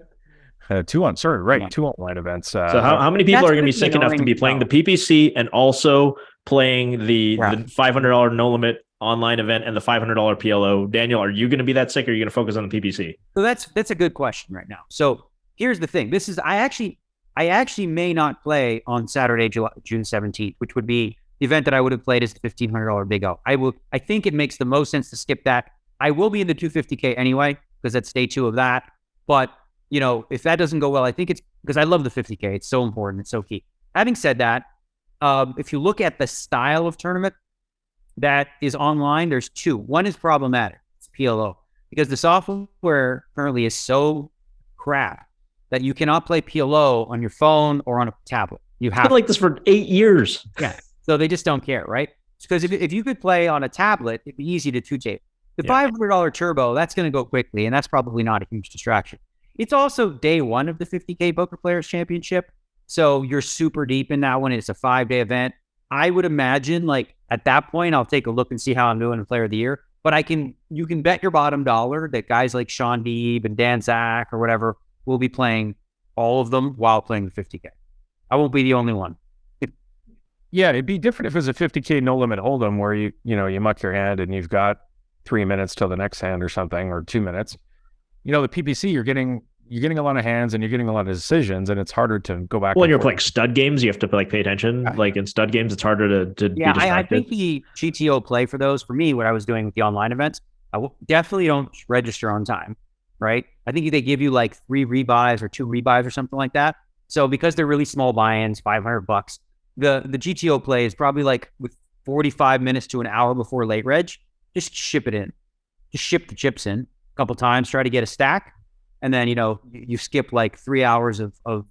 Speaker 1: Two online events.
Speaker 3: So how many people are going to be sick enough to be playing the PPC and also playing the $500 no limit online event and the $500 PLO? Daniel, are you going to be that sick, or are you going to focus on the PPC?
Speaker 5: So that's a good question right now. So here's the thing. I actually may not play on Saturday, June 17th, which would be the event that I would have played as the $1,500 Big O. I think it makes the most sense to skip that. I will be in the 250K anyway, because that's day 2 of that. But if that doesn't go well, I think it's because I love the 50K. It's so important. It's so key. Having said that, if you look at the style of tournament that is online, there's 2. One is problematic. It's PLO, because the software currently is so crap that you cannot play PLO on your phone or on a tablet. You have
Speaker 3: been like this for 8 years.
Speaker 5: Yeah. So they just don't care, right? Because if you could play on a tablet, it'd be easy to two-tape. The $500 turbo, that's going to go quickly, and that's probably not a huge distraction. It's also day 1 of the 50K Poker Players Championship, so you're super deep in that one. It's a 5-day event. I would imagine, at that point, I'll take a look and see how I'm doing in Player of the Year. But you can bet your bottom dollar that guys like Sean Deeb and Dan Zach or whatever will be playing all of them while playing the 50K. I won't be the only one.
Speaker 1: Yeah, it'd be different if it was a 50K no limit hold'em where you muck your hand and you've got 3 minutes till the next hand or something, or 2 minutes. The PPC, you're getting a lot of hands and you're getting a lot of decisions, and it's harder to go back.
Speaker 3: When you're playing stud games, you have to pay attention. Like in stud games, it's harder to be distracted.
Speaker 5: I think the GTO play for those, for me, what I was doing with the online events, definitely don't register on time, right? I think they give you 3 rebuys or 2 rebuys or something like that. So because they're really small buy-ins, $500, the GTO play is probably with 45 minutes to an hour before late reg. Just ship it in. Just ship the chips in a couple times, try to get a stack. And then, you skip 3 hours of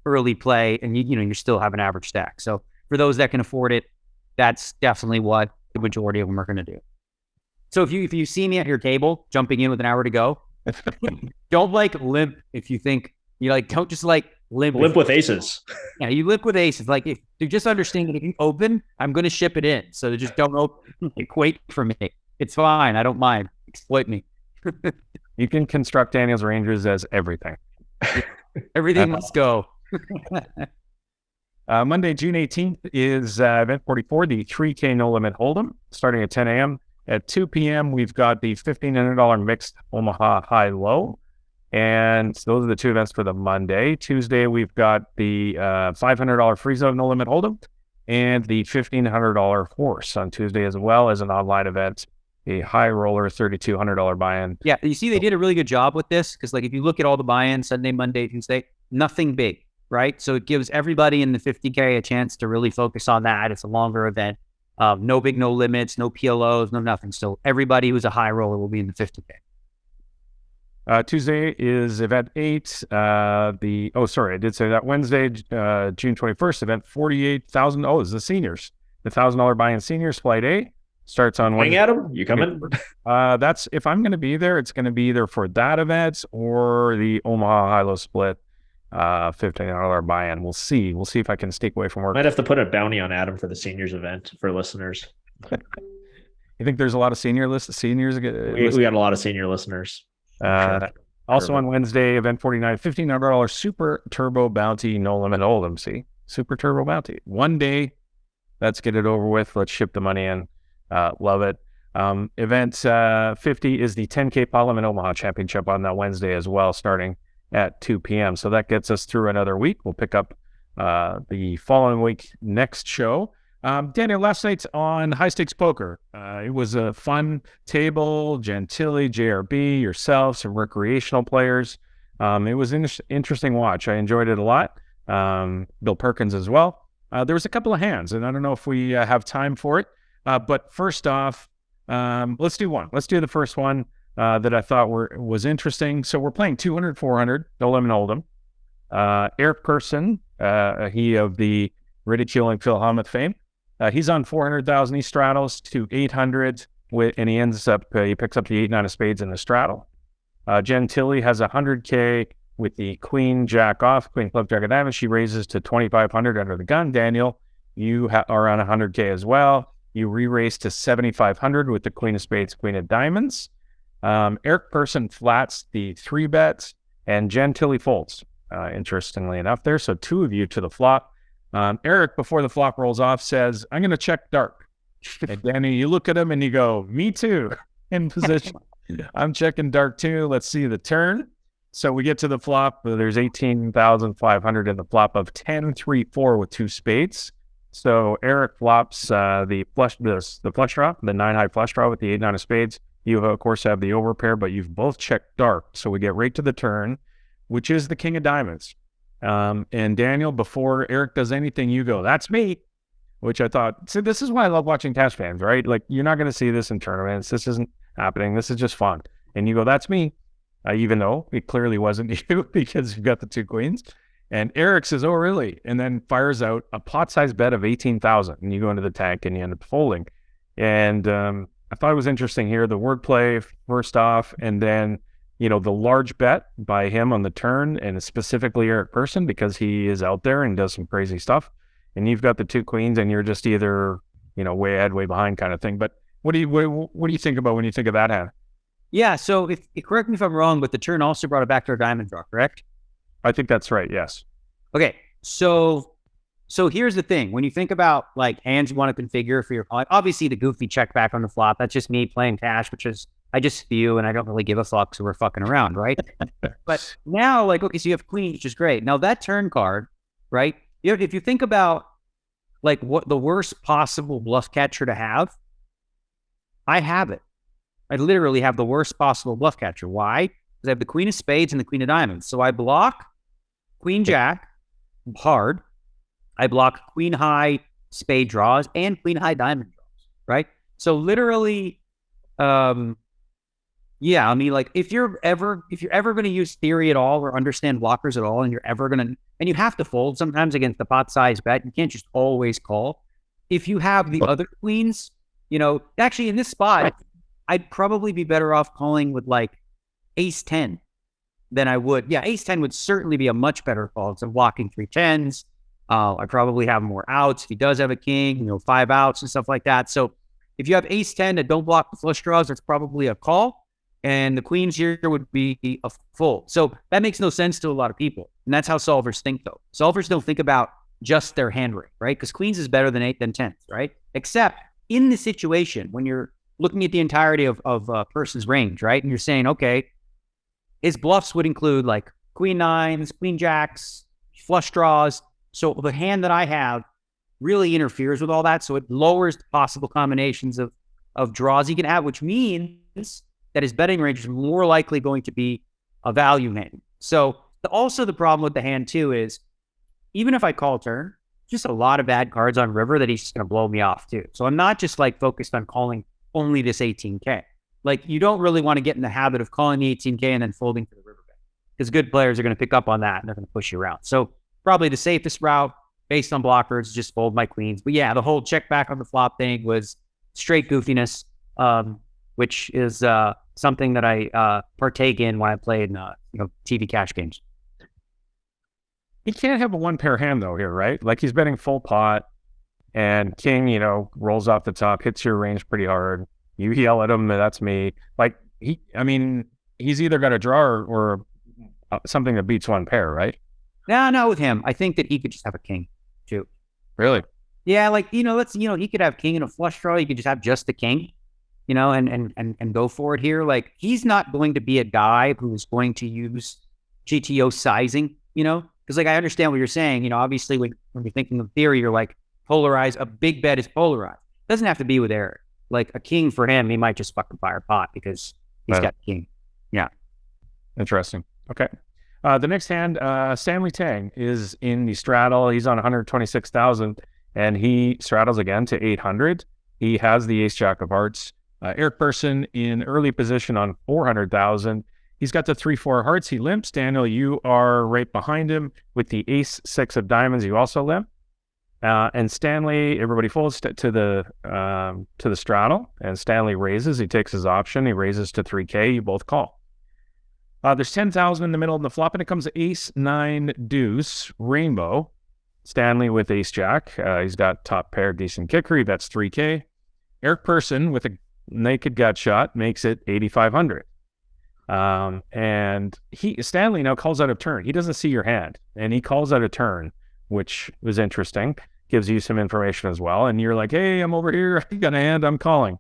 Speaker 5: early play and you still have an average stack. So for those that can afford it, that's definitely what the majority of them are going to do. So if you see me at your table jumping in with an hour to go, don't limp if you think don't just limp
Speaker 3: with aces.
Speaker 5: Yeah, you limp with aces. If you just understand that if you open, I'm going to ship it in. So just don't open. Wait for me. It's fine. I don't mind. Exploit me.
Speaker 1: You can construct Daniel's Rangers as everything.
Speaker 5: Everything must go.
Speaker 1: Monday, June 18th is event 44, the 3K No Limit Hold'em, starting at 10 a.m. At 2 p.m., we've got the $1,500 mixed Omaha High-Low. And those are the 2 events for the Monday. Tuesday, we've got the $500 Free Zone No Limit Hold'em and the $1,500 Horse on Tuesday, as well as an online event, a high roller $3,200 buy-in.
Speaker 5: Yeah, you see, they did a really good job with this because, if you look at all the buy-ins, Sunday, Monday, Tuesday, nothing big, right? So it gives everybody in the 50K a chance to really focus on that. It's a longer event. No big, no limits, no PLOs, no nothing. So everybody who's a high roller will be in the 50K.
Speaker 1: Tuesday is event 8. I did say that. Wednesday, June 21st, event 48,000. Oh, it's the seniors. The $1,000 buy-in seniors, flight A, starts on Wednesday.
Speaker 3: Hang at them? You coming?
Speaker 1: That's, if I'm going to be there, it's going to be either for that event or the Omaha High-Low split. $15 buy-in. We'll see. We'll see if I can sneak away from work.
Speaker 3: Might have to put a bounty on Adam for the seniors event for listeners.
Speaker 1: You think there's a lot of seniors?
Speaker 3: We got a lot of senior listeners.
Speaker 1: Also on Wednesday, event 49, $15 Super Turbo Bounty, no limit hold'em. See, Super Turbo Bounty. One day, let's get it over with. Let's ship the money in. Love it. Event 50 is the 10K Pot Limit Omaha Championship on that Wednesday as well, starting at 2 p.m. So that gets us through another week. We'll pick up the following week next show. Daniel, last night's on High Stakes Poker. It was a fun table. Gentili, JRB, yourself, some recreational players. It was an interesting watch. I enjoyed it a lot. Bill Perkins as well. There was a couple of hands, and I don't know if we have time for it. But first off, let's do one. Let's do the first one that I thought was interesting. So we're playing 200, 400, no limit hold'em. Eric Persson, he of the ridiculing Phil Hellmuth fame. He's on 400,000. He straddles to 800, and he picks up the 8-9 of spades in the straddle. Gentili has 100K with the Queen Jack off, Queen Flip Jack of Diamonds. She raises to 2,500 under the gun. Daniel, you are on 100K as well. You re-raise to 7,500 with the Queen of Spades, Queen of Diamonds. Eric Persson flats the 3-bet, and Gentili folds, interestingly enough there. So 2 of you to the flop. Eric, before the flop rolls off, says, I'm going to check dark. And Danny, you look at him and you go, me too, in position. I'm checking dark too. Let's see the turn. So we get to the flop. There's 18,500 in the flop of 10, 3, 4 with 2 spades. So Eric flops the flush draw, the 9-high flush draw with the 8-9 of spades. You, of course, have the overpair, but you've both checked dark. So we get right to the turn, which is the King of Diamonds. And Daniel, before Eric does anything, you go, that's me, which I thought, see, this is why I love watching cash fans, right? Like, you're not going to see this in tournaments. This isn't happening. This is just fun. And you go, that's me, even though it clearly wasn't you because you've got the 2 queens. And Eric says, oh, really? And then fires out a pot-sized bet of 18,000. And you go into the tank and you end up folding. And I thought it was interesting here, the wordplay first off, and then the large bet by him on the turn, and specifically Eric Persson, because he is out there and does some crazy stuff. And you've got the 2 queens, and you're just either, way ahead, way behind kind of thing. But what do you think about when you think of that hand?
Speaker 5: Yeah. So correct me if I'm wrong, but the turn also brought it back to a diamond draw, correct?
Speaker 1: I think that's right. Yes.
Speaker 5: Okay. So here's the thing. When you think about like hands you want to configure for your calling, obviously the goofy check back on the flop, that's just me playing cash, which is, I just spew and I don't really give a fuck, so we're fucking around, right? But now, like, okay, so you have queen, which is great. Now that turn card, right? If you think about like what the worst possible bluff catcher to have, I have it. I literally have the worst possible bluff catcher. Why? Because I have the Queen of Spades and the Queen of Diamonds. So I block Queen Jack hard. I block Queen High spade draws and Queen High diamond draws, right? So literally, yeah, I mean, like if you're ever going to use theory at all or understand blockers at all, and you're ever going to, and you have to fold sometimes against the pot size bet, you can't just always call. If you have the other queens, actually in this spot, I'd probably be better off calling with like ace 10 than I would. Yeah, ace 10 would certainly be a much better call. It's blocking 3 10s. I probably have more outs. If he does have a king, 5 outs and stuff like that. So if you have ace 10 that don't block the flush draws, that's probably a call. And the queens here would be a fold. So that makes no sense to a lot of people. And that's how solvers think, though. Solvers don't think about just their hand rate, right? Because queens is better than 8 than 10s, right? Except in the situation when you're looking at the entirety of a person's range, right? And you're saying, okay, his bluffs would include like queen nines, queen jacks, flush draws. So the hand that I have really interferes with all that. So it lowers the possible combinations of draws he can have, which means that his betting range is more likely going to be a value hand. So also the problem with the hand too is even if I call turn, just a lot of bad cards on river that he's just going to blow me off too. So I'm not just like focused on calling only this 18K. Like you don't really want to get in the habit of calling the 18K and then folding to the river bet because good players are going to pick up on that and they're going to push you around. So probably the safest route based on blockers, just fold my queens. But yeah, the whole check back on the flop thing was straight goofiness, which is something that I partake in when I play in TV cash games.
Speaker 1: he can't have a one pair hand though here, right? Like he's betting full pot, and king, rolls off the top, hits your range pretty hard. You yell at him, that's me. Like he's either got a draw or something that beats one pair, right?
Speaker 5: No, not with him. I think that he could just have a king too.
Speaker 1: Really?
Speaker 5: Yeah, like he could have king and a flush draw. He could just have just a king, and go for it here. Like he's not going to be a guy who is going to use GTO sizing, because like I understand what you're saying. Obviously when you're thinking of theory, you're like polarized. A big bet is polarized. Doesn't have to be with Eric. Like a king for him, he might just fucking fire pot because he's got king. Yeah.
Speaker 1: Interesting. Okay. The next hand, Stanley Tang is in the straddle. He's on 126,000, and he straddles again to 800. He has the ace jack of hearts. Eric Persson in early position on 400,000. He's got the 3-4 hearts. He limps. Daniel, you are right behind him with the ace 6 of diamonds. You also limp. And Stanley, everybody folds to the straddle, and Stanley raises. He takes his option. He raises to 3K. You both call. There's 10,000 in the middle of the flop, and it comes ace 9 deuce rainbow. Stanley with ace jack. He's got top pair, decent kicker. He bets 3K. Eric Persson with a naked gut shot makes it 8,500. And Stanley now calls out a turn. He doesn't see your hand, and he calls out a turn, which was interesting. Gives you some information as well. And you're like, hey, I'm over here. I got a hand. I'm calling.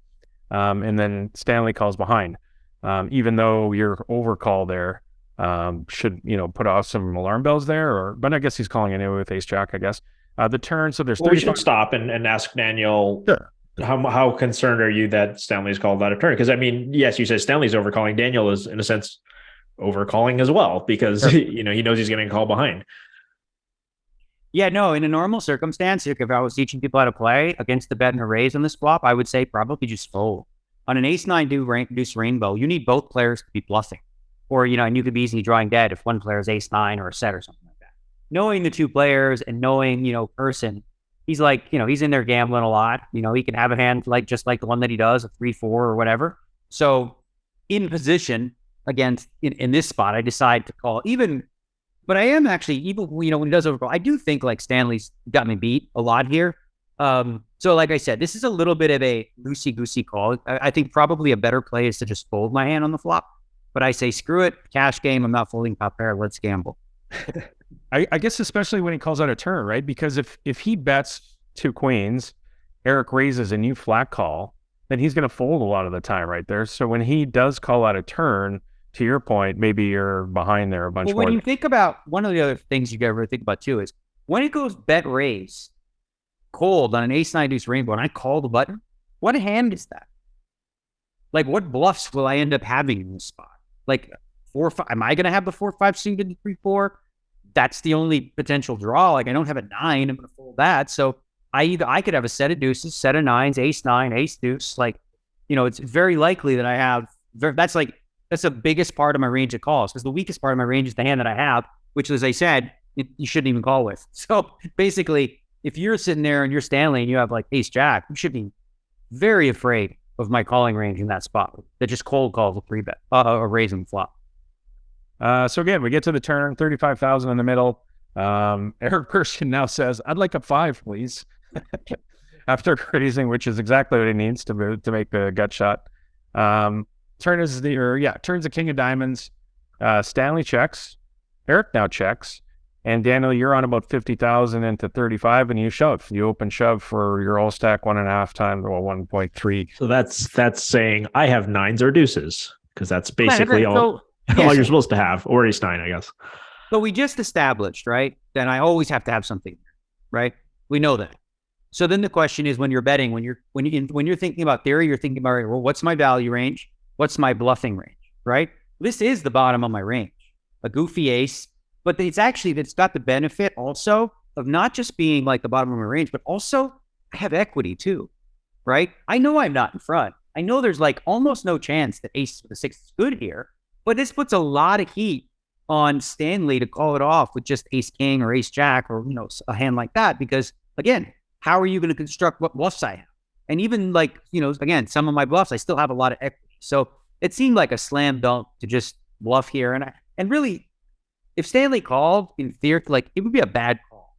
Speaker 1: And then Stanley calls behind. Even though your overcall there should, put off some alarm bells there, but I guess he's calling anyway with ace jack, I guess. The turn, so there's...
Speaker 3: Well, we should stop and ask Daniel, sure. How concerned are you that Stanley's called that a turn? Because, yes, you said Stanley's overcalling. Daniel is, in a sense, overcalling as well because, sure. He knows he's getting called behind.
Speaker 5: Yeah, no, in a normal circumstance, if I was teaching people how to play against the bet and a raise on this flop, I would say probably just fold. On an ace 9 deuce rainbow, you need both players to be bluffing. Or, and you could be easily drawing dead if one player is ace 9 or a set or something like that. Knowing the two players and knowing, Persson, he's like, he's in there gambling a lot. He can have a hand just like the one that he does, a 3-4 or whatever. So in position against, in this spot, I decide to call but I am actually, even, when he does overcall, I do think like Stanley's got me beat a lot here. So like I said, this is a little bit of a loosey-goosey call. I think probably a better play is to just fold my hand on the flop. But I say, screw it, cash game. I'm not folding top pair. Let's gamble.
Speaker 1: I guess especially when he calls out a turn, right? Because if he bets 2 queens, Eric raises and you flat call, then he's going to fold a lot of the time right there. So when he does call out a turn, to your point, maybe you're behind there a bunch more.
Speaker 5: When you think about, one of the other things you got to think about too is when it goes bet raise, cold on an ace 9 deuce rainbow, and I call the button, what hand is that? Like, what bluffs will I end up having in this spot? Like 4-5, am I going to have the 4-5 suited 3-4? That's the only potential draw. Like, I don't have a 9. I'm going to fold that. So I could have a set of deuces, set of 9s, ace 9, ace deuce. Like, it's very likely that I have. That's the biggest part of my range of calls, because the weakest part of my range is the hand that I have, which, as I said, you shouldn't even call with. So basically, if you're sitting there and you're Stanley and you have like ace jack, you should be very afraid of my calling range in that spot that just cold calls a 3-bet, a raise and flop.
Speaker 1: So again, we get to the turn, 35,000 in the middle. Eric Persson now says, I'd like a 5, please. After raising, which is exactly what he needs to make the gut shot. Turns a king of diamonds. Stanley checks. Eric now checks. And Daniel, you're on about 50,000 into 35, and you shove. You open shove for your all stack 1.5 times, or 1.3.
Speaker 3: So that's saying I have 9s or deuces, because that's basically all you're supposed to have, or ace 9, I guess.
Speaker 5: But we just established, right, that I always have to have something, right? We know that. So then the question is, when you're betting, when you're thinking about theory, you're thinking about, well, what's my value range? What's my bluffing range, right? This is the bottom of my range, a goofy ace. But it's got the benefit also of not just being like the bottom of my range, but also I have equity too, right? I know I'm not in front. I know there's like almost no chance that ace with a 6 is good here, but this puts a lot of heat on Stanley to call it off with just ace king or ace jack or, a hand like that. Because again, how are you going to construct what bluffs I have? And even like, again, some of my bluffs, I still have a lot of equity. So it seemed like a slam dunk to just bluff here. And really, if Stanley called in theory, like it would be a bad call.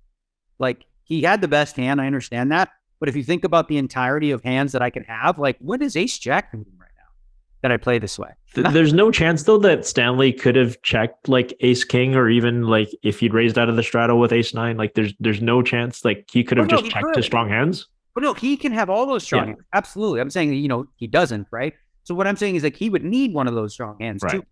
Speaker 5: Like he had the best hand, I understand that. But if you think about the entirety of hands that I can have, like what is Ace Jack doing right now that I play this way?
Speaker 3: There's no chance though that Stanley could have checked like Ace King, or even like if he'd raised out of the straddle with Ace 9. Like there's no chance like he could have just checked his strong hands.
Speaker 5: But no, he can have all those strong hands. Absolutely. I'm saying, he doesn't, right? So what I'm saying is like he would need one of those strong hands too.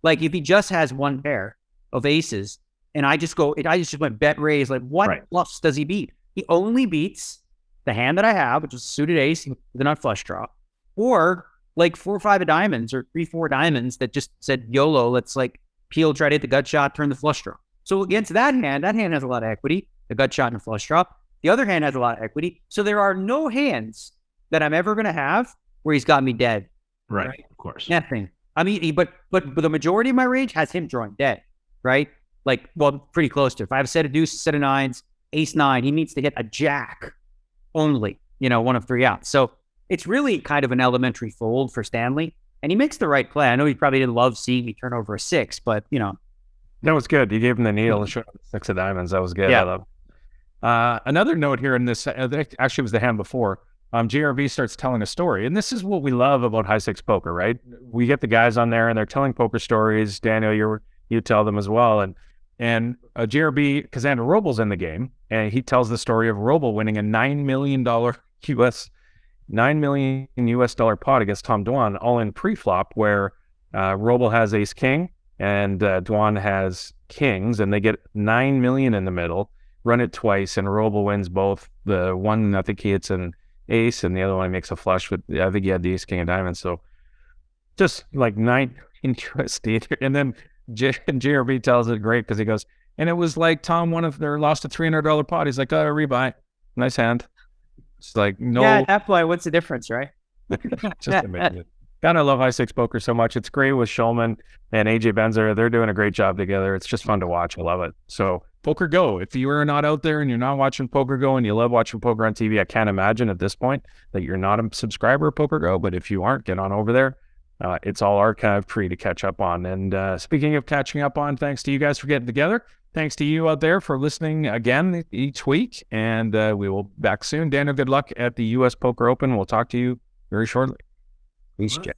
Speaker 5: Like if he just has one pair of aces and I just went bet raise, like what bluffs does he beat? He only beats the hand that I have, which is suited ace with a nut flush draw, or like 4 or 5 of diamonds or 3, 4 diamonds that just said YOLO, let's like peel, try to hit the gut shot, turn the flush draw. So against that hand has a lot of equity, the gut shot and the flush draw. The other hand has a lot of equity. So there are no hands that I'm ever going to have where he's got me dead.
Speaker 3: Right? Of course.
Speaker 5: Nothing. I mean, but the majority of my range has him drawing dead, right? Like, well, pretty close to. If I have a set of deuces, set of nines, ace 9, he needs to hit a jack only, one of 3 outs. So it's really kind of an elementary fold for Stanley, and he makes the right play. I know he probably didn't love seeing me turn over a 6, but
Speaker 1: that was good. You gave him the needle and showed him the 6 of diamonds. That was good.
Speaker 5: Yeah.
Speaker 1: I love. Another note here in this, actually was the hand before. JRV starts telling a story, and this is what we love about high stakes poker, right? We get the guys on there and they're telling poker stories. Daniel, you tell them as well, and JRB, Cassandra Robles in the game, and he tells the story of Roble winning a $9 million US dollar pot against Tom Dwan, all in pre-flop, where Roble has ace king and Dwan has kings, and they get 9 million in the middle, run it twice, and Roble wins both. The one, I think he hits an ace, and the other one he makes a flush with, I think he had the ace king of diamonds. So just like 9 in USD. And then JRB tells it great because he goes, and it was like Tom lost a $300 pot. He's like, oh, rebuy. Nice hand. It's like, no.
Speaker 5: Yeah, at that point, what's the difference, right?
Speaker 1: Just amazing. God, I love high stakes poker so much. It's great with Shulman and AJ Benzer. They're doing a great job together. It's just fun to watch. I love it. So Poker Go, if you are not out there and you're not watching Poker Go and you love watching poker on TV, I can't imagine at this point that you're not a subscriber of Poker Go. But if you aren't, get on over there. It's all archived free to catch up on. And speaking of catching up on, thanks to you guys for getting together. Thanks to you out there for listening again each week. And we will be back soon. Daniel, good luck at the U.S. Poker Open. We'll talk to you very shortly.
Speaker 5: Peace, Jeff.